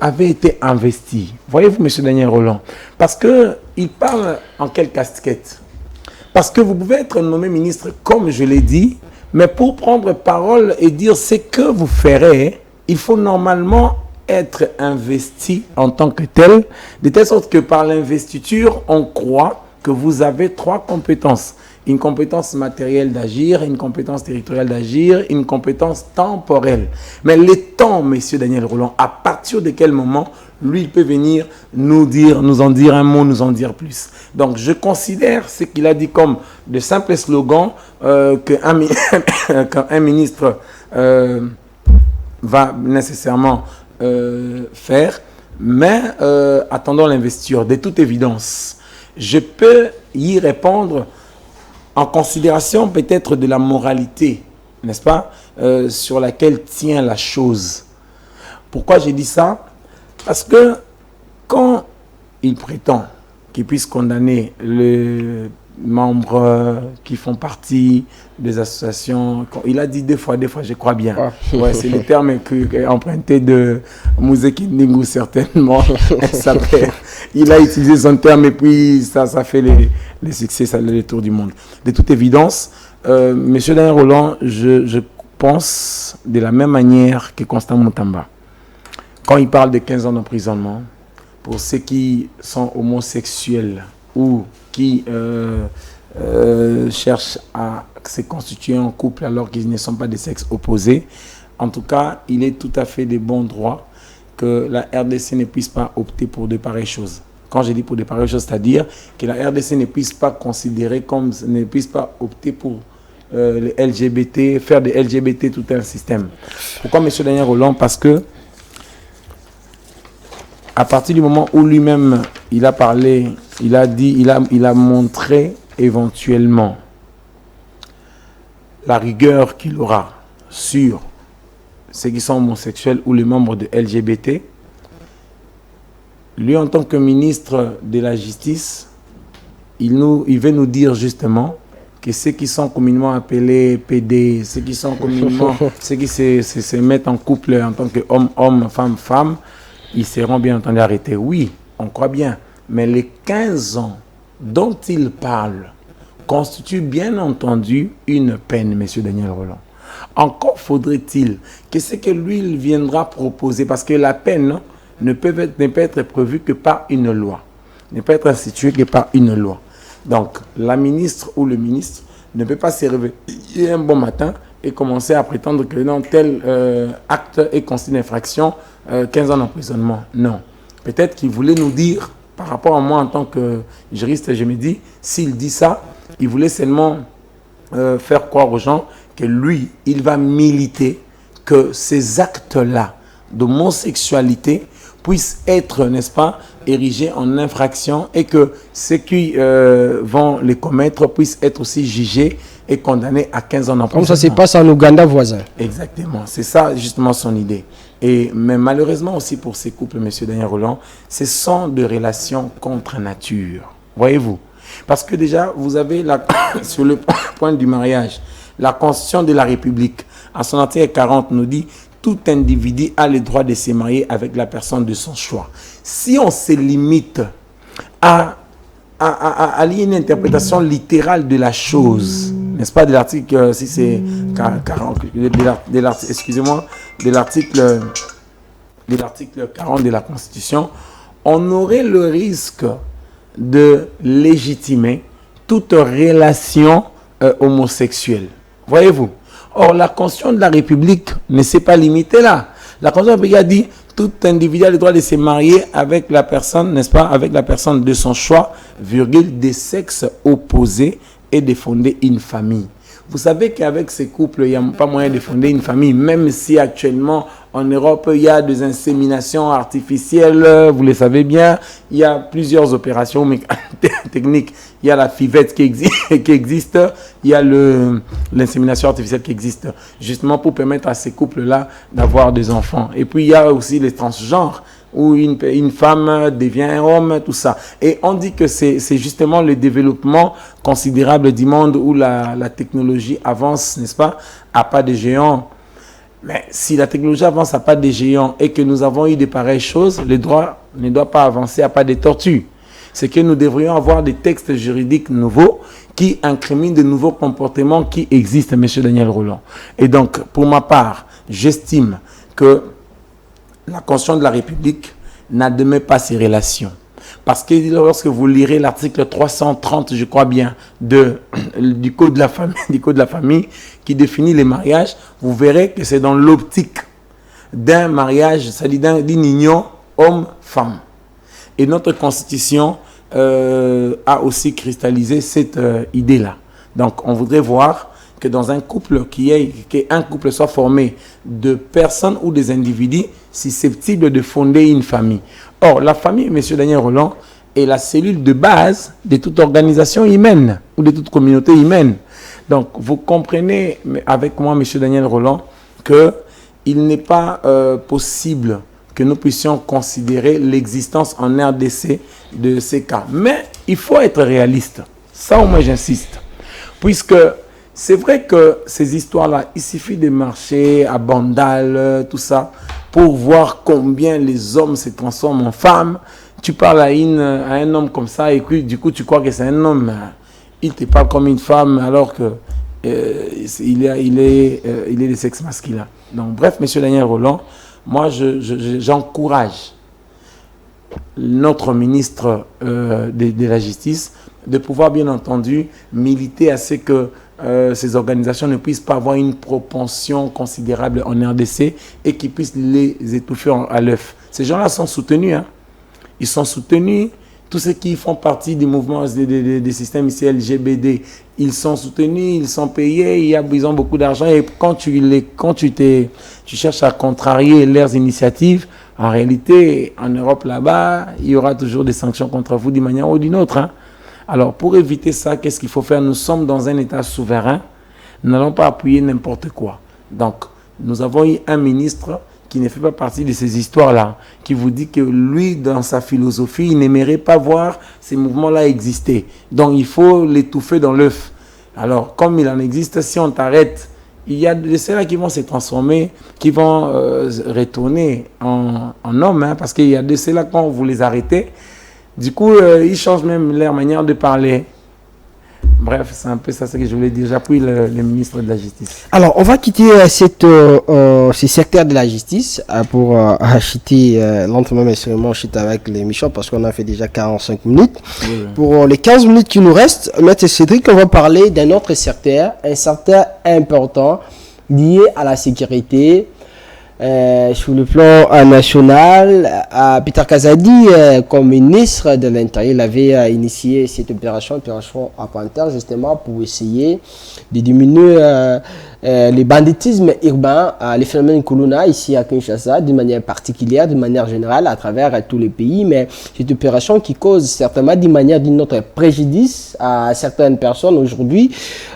avait été investi. Voyez-vous, M. Daniel Roland, parce qu'il parle en quelle casquette? Parce que vous pouvez être nommé ministre, comme je l'ai dit, mais pour prendre parole et dire ce que vous ferez, il faut normalement être investi en tant que tel, de telle sorte que par l'investiture, on croit que vous avez 3 compétences. une compétence matérielle d'agir, une compétence territoriale d'agir, une compétence temporelle. Mais les temps, monsieur Daniel Rolland, à partir de quel moment, lui, il peut venir nous en dire un mot, nous en dire plus. Donc, je considère ce qu'il a dit comme de simples slogans qu'un ministre va nécessairement faire, mais attendons l'investiture. De toute évidence, je peux y répondre en considération peut-être de la moralité, n'est-ce pas, sur laquelle tient la chose. Pourquoi j'ai dit ça? Parce que quand il prétend qu'il puisse condamner les membres qui font partie des associations, il a dit deux fois, je crois bien. Ouais, c'est le terme emprunté de Mouzeki Ndingu, certainement. Il a utilisé son terme et puis ça fait les succès, ça le tour du monde. De toute évidence, M. Daniel Rolland, je pense de la même manière que Constant Moutamba. Quand il parle de 15 ans d'emprisonnement, pour ceux qui sont homosexuels ou qui cherchent à se constituer en couple alors qu'ils ne sont pas de sexe opposé, en tout cas, il est tout à fait de bon droit que la RDC ne puisse pas opter pour de pareilles choses. Quand je dis pour de pareilles choses, c'est-à-dire que la RDC ne puisse pas considérer comme, ne puisse pas opter pour les LGBT, faire des LGBT tout un système. Pourquoi M. Daniel Rolland? Parce que à partir du moment où lui-même, il a parlé, il a dit, il a montré éventuellement la rigueur qu'il aura sur ceux qui sont homosexuels ou les membres de LGBT. Lui, en tant que ministre de la Justice, il veut nous dire justement que ceux qui sont communément appelés PD, ceux qui sont communément, ceux qui se mettent en couple en tant qu'homme, femme, ils seront bien entendu arrêtés. Oui, on croit bien. Mais les 15 ans dont il parle constituent bien entendu une peine, M. Daniel Rolland. Encore faudrait-il que ce que lui il viendra proposer, parce que la peine ne peut être prévue que par une loi, ne peut être instituée que par une loi. Donc, la ministre ou le ministre ne peut pas se réveiller un bon matin et commencer à prétendre que non, tel acte est constitué d'infraction, 15 ans d'emprisonnement. Non. Peut-être qu'il voulait nous dire, par rapport à moi en tant que juriste, je me dis, s'il dit ça, il voulait seulement faire croire aux gens que lui, il va militer que ces actes-là d'homosexualité puissent être, n'est-ce pas, érigés en infraction et que ceux qui vont les commettre puissent être aussi jugés et condamnés à 15 ans d'emprisonnement. Comme ça se passe en Ouganda voisin. Exactement, c'est ça justement son idée. Mais malheureusement aussi pour ces couples, M. Daniel Rolland, ce sont des relations contre nature. Voyez-vous? Parce que déjà, vous avez sur le point du mariage, la Constitution de la République, en son article 40, nous dit « Tout individu a le droit de se marier avec la personne de son choix ». Si on se limite à lier une interprétation littérale de la chose, n'est-ce pas, de l'article, si c'est 40, excusez-moi, de l'article 40 de la Constitution, on aurait le risque de légitimer toute relation homosexuelle. Voyez-vous? Or, la Constitution de la République ne s'est pas limitée là. La Constitution de la République a dit tout individu a le droit de se marier avec la personne, n'est-ce pas, avec la personne de son choix, virgule, des sexes opposés et de fonder une famille. Vous savez qu'avec ces couples, il n'y a pas moyen de fonder une famille, même si actuellement en Europe, il y a des inséminations artificielles, vous le savez bien, il y a plusieurs opérations techniques. Il y a la FIVET qui existe, il y a l'insémination artificielle qui existe, justement pour permettre à ces couples-là d'avoir des enfants. Et puis il y a aussi les transgenres, où une femme devient un homme, tout ça. Et on dit que c'est justement le développement considérable du monde où la technologie avance, n'est-ce pas, à pas de géants. Mais si la technologie avance à pas de géants et que nous avons eu de pareilles choses, le droit ne doit pas avancer à pas de tortues. C'est que nous devrions avoir des textes juridiques nouveaux qui incriminent de nouveaux comportements qui existent, M. Daniel Rolland. Et donc, pour ma part, j'estime que la Constitution de la République n'admet pas ces relations. Parce que lorsque vous lirez l'article 330, je crois bien, du Code de la famille, qui définit les mariages, vous verrez que c'est dans l'optique d'un mariage, c'est-à-dire d'une union homme-femme. Et notre Constitution a aussi cristallisé cette idée-là. Donc, on voudrait voir que dans un couple, qu'un couple soit formé de personnes ou des individus susceptibles de fonder une famille. Or, la famille, M. Daniel Rolland, est la cellule de base de toute organisation humaine ou de toute communauté humaine. Donc, vous comprenez avec moi, M. Daniel Rolland, qu'il n'est pas possible que nous puissions considérer l'existence en RDC de ces cas. Mais il faut être réaliste. Ça, au moins, j'insiste. Puisque c'est vrai que ces histoires-là, il suffit de marcher à Bandal, tout ça, pour voir combien les hommes se transforment en femmes. Tu parles à un homme comme ça et puis, du coup, tu crois que c'est un homme. Il te parle comme une femme alors que il est de sexe masculin. Donc, bref, M. Daniel Rolland, moi, j'encourage notre ministre de la Justice de pouvoir, bien entendu, militer à ce que ces organisations ne puissent pas avoir une propension considérable en RDC et qu'ils puissent les étouffer à l'œuf. Ces gens-là sont soutenus. Hein. Ils sont soutenus. Tous ceux qui font partie du mouvement des systèmes ici LGBT, ils sont soutenus, ils sont payés, ils ont beaucoup d'argent. Et quand tu cherches à contrarier leurs initiatives, en réalité, en Europe là-bas, il y aura toujours des sanctions contre vous d'une manière ou d'une autre. Hein. Alors, pour éviter ça, qu'est-ce qu'il faut faire? Nous sommes dans un État souverain. Nous n'allons pas appuyer n'importe quoi. Donc, nous avons eu un ministre qui ne fait pas partie de ces histoires-là, qui vous dit que lui, dans sa philosophie, il n'aimerait pas voir ces mouvements-là exister. Donc, il faut l'étouffer dans l'œuf. Alors, comme il en existe, si on t'arrête, il y a de ceux-là qui vont se transformer, qui vont retourner en hommes, hein, parce qu'il y a de ceux-là, quand vous les arrêtez, du coup, ils changent même leur manière de parler. Bref, c'est un peu ça ce que je voulais dire. J'appuie le ministre de la Justice. Alors, on va quitter ce secteur de la justice pour acheter lentement mais sûrement avec l'émission parce qu'on a fait déjà 45 minutes. Oui. Pour les 15 minutes qui nous restent, Maître Cédric, on va parler d'un autre secteur, un secteur important lié à la sécurité. Sur le plan national, Peter Kazadi, comme ministre de l'Intérieur, il avait initié cette opération à Panthère, justement pour essayer de diminuer le banditisme urbain, les phénomènes Kuluna ici à Kinshasa, d'une manière particulière, d'une manière générale, à travers tous les pays. Mais cette opération qui cause certainement d'une manière ou d'une autre préjudice à certaines personnes aujourd'hui.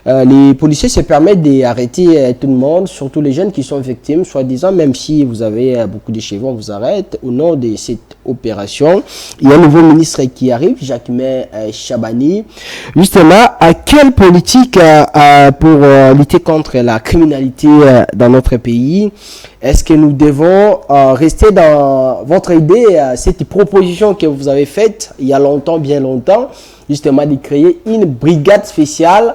Les policiers se permettent d'arrêter tout le monde, surtout les jeunes qui sont victimes, soi-disant, même si vous avez beaucoup de chevaux, on vous arrête. Au nom de cette opération, il y a un nouveau ministre qui arrive, Jacquemin Chabani. Justement, à quelle politique pour lutter contre la criminalité dans notre pays? Est-ce que nous devons rester dans votre idée, cette proposition que vous avez faite il y a longtemps, bien longtemps, justement de créer une brigade spéciale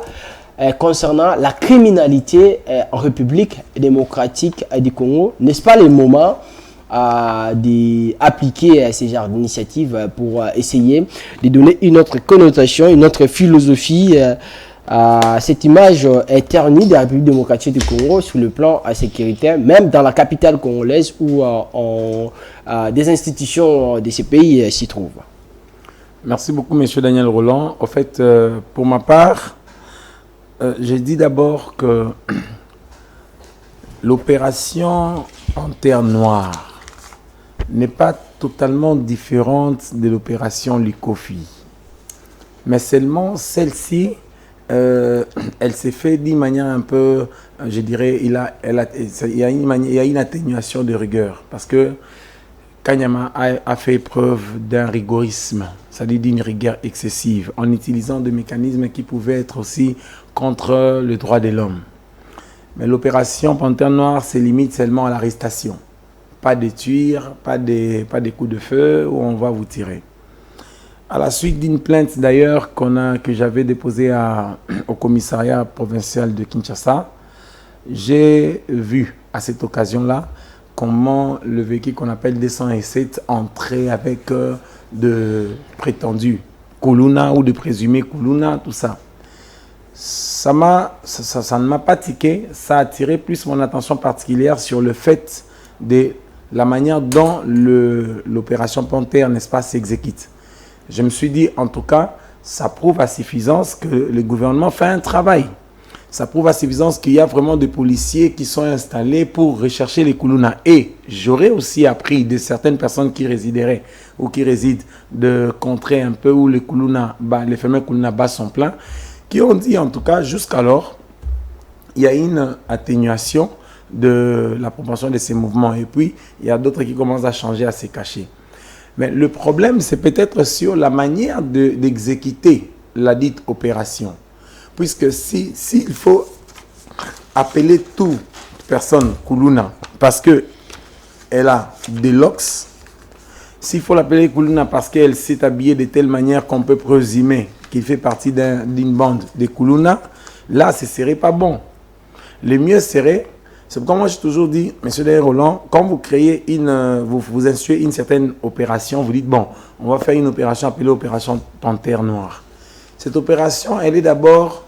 concernant la criminalité en République démocratique du Congo? N'est-ce pas le moment d'appliquer ce genre d'initiative pour essayer de donner une autre connotation, une autre philosophie à cette image éternie de la République démocratique du Congo sur le plan sécuritaire, même dans la capitale congolaise où des institutions de ces pays s'y trouvent? Merci beaucoup, M. Daniel Rolland. En fait, pour ma part, j'ai dit d'abord que l'opération Panthère Noire n'est pas totalement différente de l'opération Likofi. Mais seulement celle-ci, elle s'est faite d'une manière un peu, je dirais, il y a une atténuation de rigueur. Parce que Kanyama a fait preuve d'un rigorisme, c'est-à-dire d'une rigueur excessive, en utilisant des mécanismes qui pouvaient être aussi contre le droit de l'homme. Mais l'opération Panthère Noire se limite seulement à l'arrestation. Pas de tirs, pas de coups de feu où on va vous tirer. À la suite d'une plainte d'ailleurs que j'avais déposée au commissariat provincial de Kinshasa, j'ai vu à cette occasion-là comment le véhicule qu'on appelle 207 entrait avec de prétendus Kuluna ou de présumés Kuluna, tout ça. Ça ne m'a pas tiqué, ça a attiré plus mon attention particulière sur le fait de la manière dont l'opération Panthère, n'est-ce pas, s'exécute. Je me suis dit, en tout cas, ça prouve à suffisance que le gouvernement fait un travail. Ça prouve à suffisance qu'il y a vraiment des policiers qui sont installés pour rechercher les Kuluna. Et j'aurais aussi appris de certaines personnes qui résideraient ou qui résident de contrées un peu où les Kuluna, les phénomènes Kuluna bas sont pleins, qui ont dit en tout cas jusqu'alors, il y a une atténuation de la proportion de ces mouvements. Et puis, il y a d'autres qui commencent à changer, à se cacher. Mais le problème, c'est peut-être sur la manière d'exécuter la dite opération. Puisque s'il faut appeler toute personne Kuluna parce qu'elle a des locks, s'il faut l'appeler Kuluna parce qu'elle s'est habillée de telle manière qu'on peut présumer qu'il fait partie d'une bande de Kuluna, là, ce ne serait pas bon. Le mieux serait, c'est pourquoi moi j'ai toujours dit, M. Daniel Roland, quand vous créez vous instruez une certaine opération, vous dites, bon, on va faire une opération appelée opération Panthère Noire. Cette opération, elle est d'abord,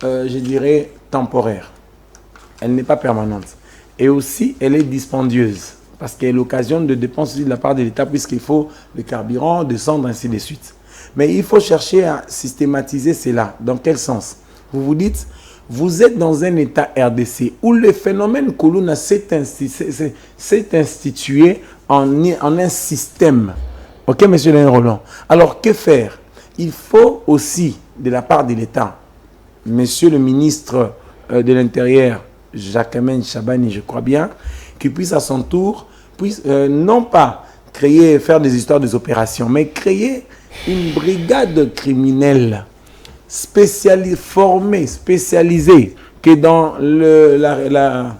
je dirais, temporaire. Elle n'est pas permanente. Et aussi, elle est dispendieuse, parce qu'elle est l'occasion de dépenses de la part de l'État, puisqu'il faut le carburant, descendre, ainsi de suite. Mais il faut chercher à systématiser cela. Dans quel sens? Vous vous dites, vous êtes dans un État RDC où le phénomène Kuluna s'est institué en un système. Ok, M. Daniel Roland? Alors, que faire? Il faut aussi, de la part de l'État, Monsieur le ministre de l'Intérieur, Jacques-Amen Chabani, je crois bien, qui puisse à son tour, non pas faire des histoires des opérations, mais créer une brigade criminelle formée, spécialisée, que dans la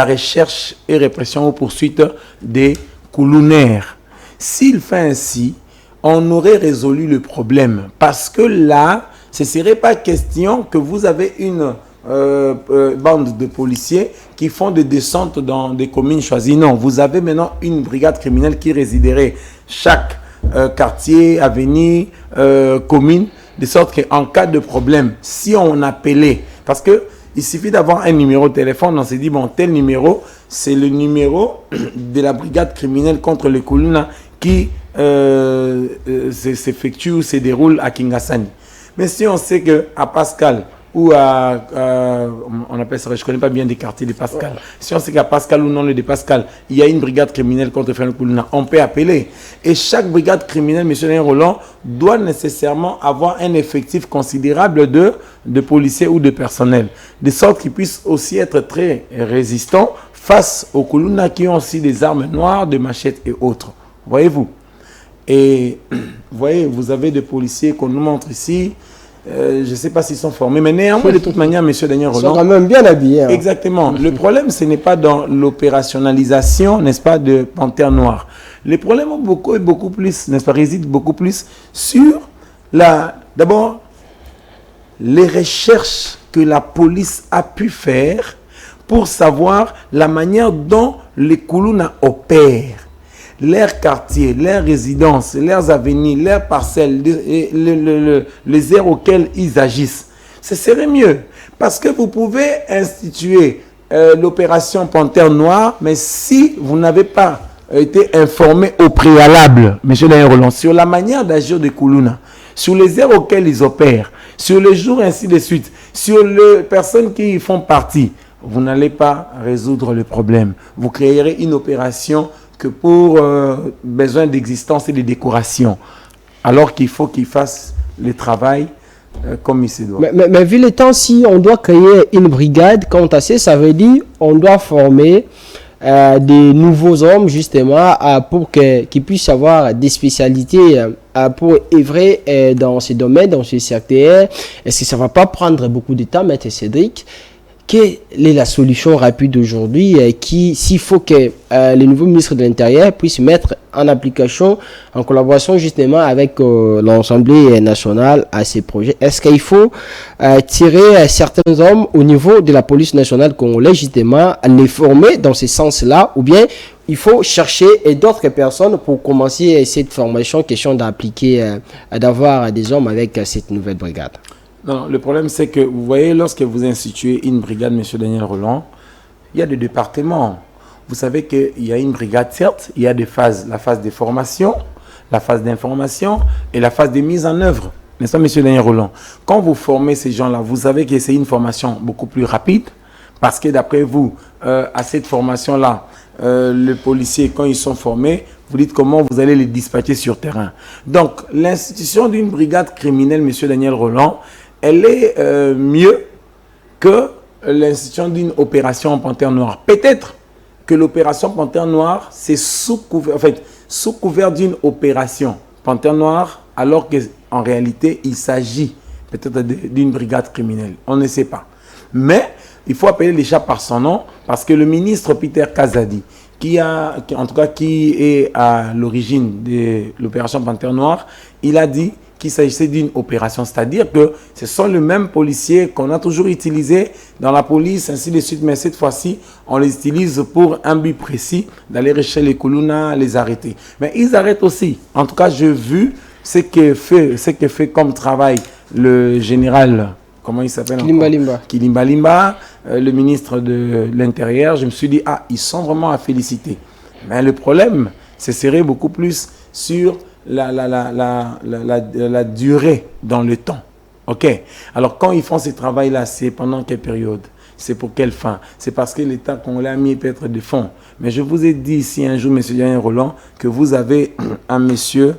recherche et répression aux poursuites des Kulunaires. S'il fait ainsi, on aurait résolu le problème. Parce que là, ce ne serait pas question que vous avez une bande de policiers qui font des descentes dans des communes choisies. Non, vous avez maintenant une brigade criminelle qui résiderait chaque quartier, avenue, commune, de sorte qu'en cas de problème, si on appelait, parce qu'il suffit d'avoir un numéro de téléphone, on s'est dit, bon, tel numéro, c'est le numéro de la brigade criminelle contre les Kuluna qui s'effectue ou se déroule à Kingasani. Mais si on sait qu'à Pascal, ou on appelle ça, je ne connais pas bien des quartiers de Pascal. Ouais. Si on sait qu'à Pascal ou non le de Pascal, il y a une brigade criminelle contre Fernand Kuluna, on peut appeler. Et chaque brigade criminelle, M. Daniel Roland, doit nécessairement avoir un effectif considérable de policiers ou de personnel, de sorte qu'ils puissent aussi être très résistants face aux Kuluna qui ont aussi des armes noires, des machettes et autres. Voyez-vous? Et voyez, vous avez des policiers qu'on nous montre ici. Je ne sais pas s'ils sont formés, mais néanmoins, de toute manière, M. Daniel Roland... Ils sont quand même bien habillés. Hein. Exactement. Le problème, ce n'est pas dans l'opérationnalisation, n'est-ce pas, de Panthère Noire. Le problème est beaucoup plus, n'est-ce pas, réside beaucoup plus sur d'abord, les recherches que la police a pu faire pour savoir la manière dont les Kuluna opèrent. Leurs quartiers, leurs résidences, leurs avenues, leurs parcelles, les aires auxquelles ils agissent. Ce serait mieux. Parce que vous pouvez instituer l'opération Panthère Noire, mais si vous n'avez pas été informé au préalable, M. Daniel Roland, sur la manière d'agir des Kuluna, sur les aires auxquelles ils opèrent, sur les jours ainsi de suite, sur les personnes qui y font partie, vous n'allez pas résoudre le problème. Vous créerez une opération que pour besoin d'existence et de décoration, alors qu'il faut qu'ils fassent le travail comme il se doit. Mais vu le temps, si on doit créer une brigade, quand ça veut dire on doit former des nouveaux hommes justement pour qu'ils puissent avoir des spécialités pour œuvrer dans ces domaines, dans ces secteurs. Est-ce que ça ne va pas prendre beaucoup de temps, Maître Cédric? quelle est la solution rapide aujourd'hui s'il faut que le nouveau ministre de l'Intérieur puisse mettre en application, en collaboration justement avec l'Assemblée nationale à ces projets? Est-ce qu'il faut tirer certains hommes au niveau de la police nationale congolaise justement, les former dans ce sens-là, ou bien il faut chercher d'autres personnes pour commencer cette formation, question d'appliquer, d'avoir des hommes avec cette nouvelle brigade? Non, le problème, c'est que, vous voyez, lorsque vous instituez une brigade, M. Daniel Roland, il y a des départements. Vous savez qu'il y a une brigade, certes, il y a des phases, la phase de formation, la phase d'information et la phase de mise en œuvre. N'est-ce pas, M. Daniel Roland? Quand vous formez ces gens-là, vous savez que c'est une formation beaucoup plus rapide, parce que d'après vous, à cette formation-là, les policiers, quand ils sont formés, vous dites comment vous allez les dispatcher sur terrain. Donc, l'institution d'une brigade criminelle, M. Daniel Roland, elle est mieux que l'institution d'une opération en Panthère Noire. Peut-être que l'opération Panthère Noire, c'est sous couvert d'une opération Panthère Noire, alors qu'en réalité, il s'agit peut-être d'une brigade criminelle. On ne sait pas. Mais il faut appeler les chats par son nom, parce que le ministre Peter Kazadi, qui est à l'origine de l'opération Panthère Noire, il a dit qu'il s'agissait d'une opération, c'est-à-dire que ce sont les mêmes policiers qu'on a toujours utilisés dans la police, ainsi de suite, mais cette fois-ci, on les utilise pour un but précis, d'aller rechercher les Kuluna, les arrêter. Mais ils arrêtent aussi. En tout cas, j'ai vu ce que fait comme travail le général, comment il s'appelle? Kilimba Limba, le ministre de l'Intérieur. Je me suis dit, ils sont vraiment à féliciter. Mais le problème, ce serait beaucoup plus sur la durée dans le temps. OK. Alors, quand ils font ce travail-là, c'est pendant quelle période? C'est pour quelle fin? C'est parce que l'État congolais a mis peut-être des fonds. Mais je vous ai dit ici un jour, M. Daniel Roland, que vous avez un monsieur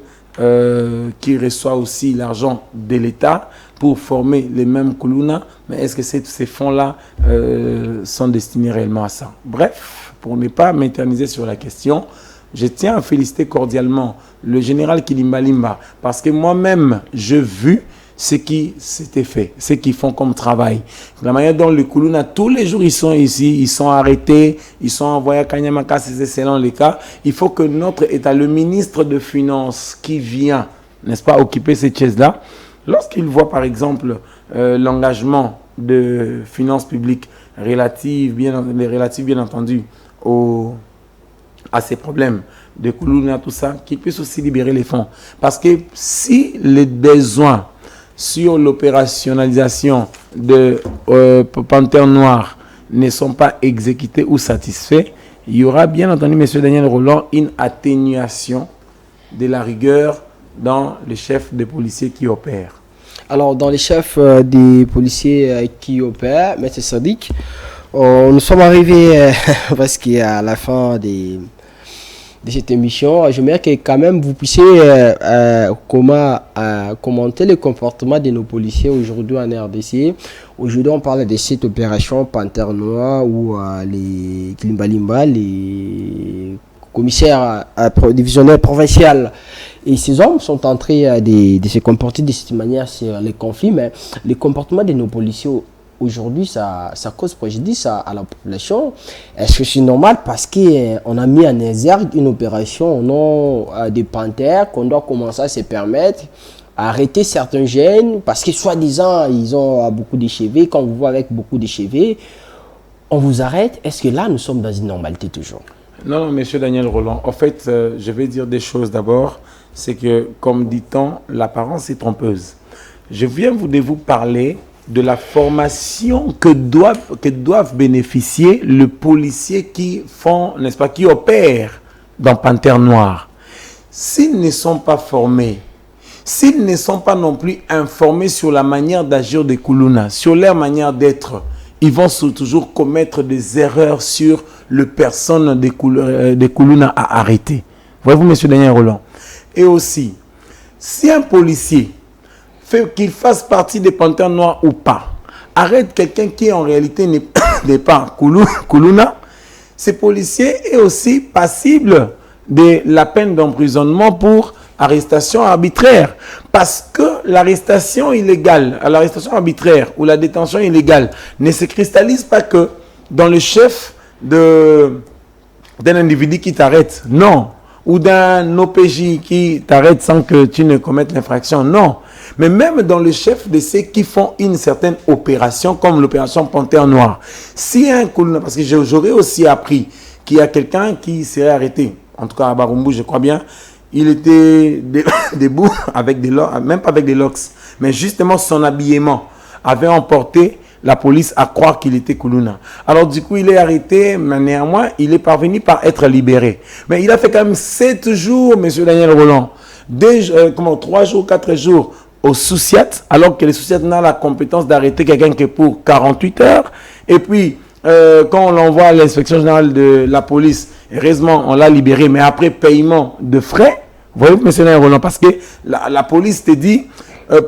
qui reçoit aussi l'argent de l'État pour former les mêmes Kuluna. Mais est-ce que ces fonds-là sont destinés réellement à ça? Bref, pour ne pas m'éterniser sur la question, je tiens à féliciter cordialement le général Kilimba Limba, parce que moi-même, j'ai vu ce qui s'était fait, ce qu'ils font comme travail. La manière dont les Kuluna, tous les jours, ils sont ici, ils sont arrêtés, ils sont envoyés à Kanyamaka, c'est selon les cas. Il faut que notre État, le ministre de Finances qui vient, n'est-ce pas, occuper cette chaise-là, lorsqu'il voit par exemple l'engagement de finances publiques relatif bien entendu à ces problèmes de Kuluna, tout ça, qu'il puisse aussi libérer les fonds. Parce que si les besoins sur l'opérationnalisation de Panthère Noire ne sont pas exécutés ou satisfaits, il y aura bien entendu, M. Daniel Roland, une atténuation de la rigueur dans les chefs des policiers qui opèrent. Alors, dans les chefs des policiers qui opèrent, M. Sadik, nous sommes arrivés parce qu'à la fin de cette émission, j'aimerais que quand même vous puissiez commenter le comportement de nos policiers aujourd'hui en RDC. Aujourd'hui, on parle de cette opération Panthère Noire où les Kilimba Limba, les commissaires divisionnaires provinciaux et ces hommes sont en train de se comporter de cette manière sur les conflits, mais le comportement de nos policiers aujourd'hui, ça cause préjudice à la population. Est-ce que c'est normal parce qu'on a mis en exergue une opération au nom des panthères qu'on doit commencer à se permettre à arrêter certains jeunes parce que soi-disant ils ont beaucoup de cheveux, quand on vous voit avec beaucoup de cheveux, on vous arrête. Est-ce que là nous sommes dans une normalité toujours? Non, monsieur Daniel Roland, en fait, je vais dire des choses d'abord. C'est que, comme dit-on, l'apparence est trompeuse. Je viens de vous parler de la formation que doivent bénéficier les policiers qui font, n'est-ce pas, qui opèrent dans Panthère Noire. S'ils ne sont pas formés, s'ils ne sont pas non plus informés sur la manière d'agir des Kuluna, sur leur manière d'être, ils vont toujours commettre des erreurs sur les personnes des Kuluna à arrêter. Voyez-vous, monsieur Daniel Roland? Et aussi, si un policier, qu'il fasse partie des Panthères Noires ou pas, arrête quelqu'un qui en réalité n'est pas Kuluna, ce policier est aussi passible de la peine d'emprisonnement pour arrestation arbitraire. Parce que l'arrestation illégale, l'arrestation arbitraire ou la détention illégale ne se cristallise pas que dans le chef d'un individu qui t'arrête. Non. Ou d'un OPJ qui t'arrête sans que tu ne commettes l'infraction. Non. Mais même dans le chef de ceux qui font une certaine opération, comme l'opération Panthère Noire, si un Koulouna, parce que j'aurais aussi appris qu'il y a quelqu'un qui serait arrêté, en tout cas à Barumbu, je crois bien, il était debout avec des locks, même pas avec des locks, mais justement son habillement avait emporté la police à croire qu'il était Koulouna. Alors du coup, il est arrêté, mais néanmoins, il est parvenu par être libéré. Mais il a fait quand même 7 jours, M. Daniel Roland, 3 jours, 4 jours au Souciat, alors que le Souciat n'a la compétence d'arrêter quelqu'un que pour 48 heures. Et puis, quand on l'envoie à l'inspection générale de la police, heureusement, on l'a libéré, mais après paiement de frais. Voyez-vous, M. Daniel Roland, parce que la police te dit,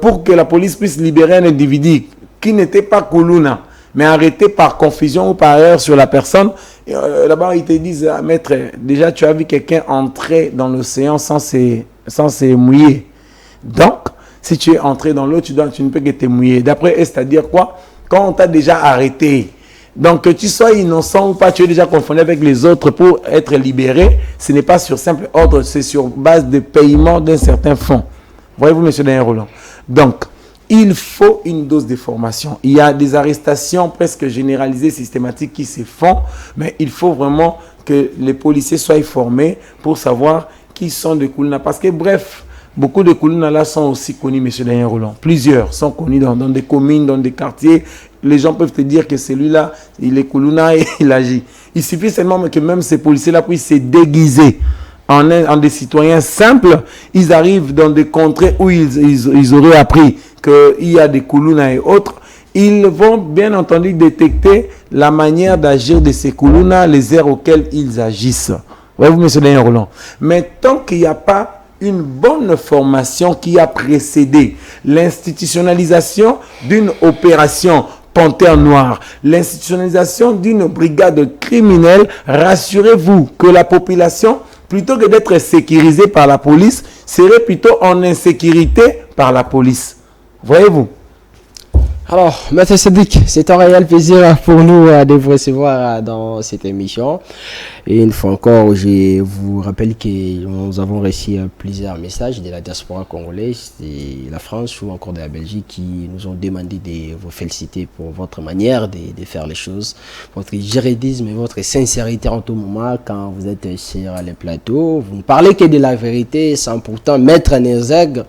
pour que la police puisse libérer un individu qui n'était pas Koulouna, mais arrêté par confusion ou par erreur sur la personne. Là-bas, ils te disent, ah, maître, déjà tu as vu quelqu'un entrer dans l'océan sans se mouiller. Donc, si tu es entré dans l'eau, tu ne peux que te mouiller. D'après eux, c'est-à-dire quoi? Quand on t'a déjà arrêté, donc que tu sois innocent ou pas, tu es déjà confondu avec les autres pour être libéré, ce n'est pas sur simple ordre, c'est sur base de paiement d'un certain fonds. Voyez-vous, M. Daniel Roland? Donc, il faut une dose de formation. Il y a des arrestations presque généralisées, systématiques qui se font, mais il faut vraiment que les policiers soient formés pour savoir qui sont de Koulouna. Parce que bref, beaucoup de Koulouna là sont aussi connus, M. Daniel Roland. Plusieurs sont connus dans des communes, dans des quartiers. Les gens peuvent te dire que celui-là, il est Koulouna et il agit. Il suffit seulement que même ces policiers-là puissent se déguiser en des citoyens simples. Ils arrivent dans des contrées où ils auraient appris qu'il y a des Koulouna et autres. Ils vont bien entendu détecter la manière d'agir de ces Koulouna, les aires auxquelles ils agissent. Voyez-vous, M. Daniel Roland. Mais tant qu'il n'y a pas une bonne formation qui a précédé l'institutionnalisation d'une opération Panthère Noire, l'institutionnalisation d'une brigade criminelle, rassurez-vous que la population, plutôt que d'être sécurisée par la police, serait plutôt en insécurité par la police. Voyez-vous? Alors, Maître Cédric, c'est un réel plaisir pour nous de vous recevoir dans cette émission. Et une fois encore, je vous rappelle que nous avons reçu plusieurs messages de la diaspora congolaise, de la France ou encore de la Belgique qui nous ont demandé de vous féliciter pour votre manière de faire les choses, votre juridisme et votre sincérité en tout moment quand vous êtes sur les plateaux. Vous ne parlez que de la vérité sans pourtant mettre un exergue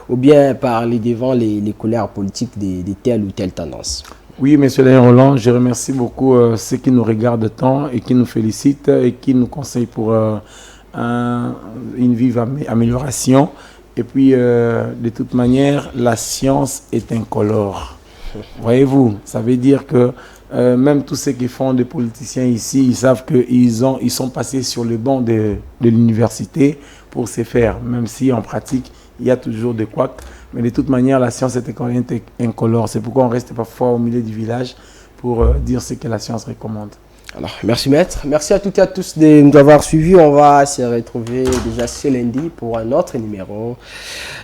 ou bien parler devant les couleurs politiques de telle ou telle tendance. Oui, M. Daniel Roland, je remercie beaucoup ceux qui nous regardent tant et qui nous félicitent et qui nous conseillent pour une vive amélioration. Et puis, de toute manière, la science est incolore. Voyez-vous, ça veut dire que même tous ceux qui font des politiciens ici, ils savent qu'ils sont passés sur le banc de l'université pour se faire, même si en pratique, il y a toujours des couacs. Mais de toute manière, la science est incolore. C'est pourquoi on reste parfois au milieu du village pour dire ce que la science recommande. Alors, merci maître. Merci à toutes et à tous de nous avoir suivis. On va se retrouver déjà ce lundi pour un autre numéro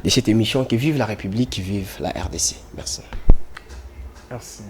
de cette émission qui Vive la République, vive la RDC. Merci. Merci.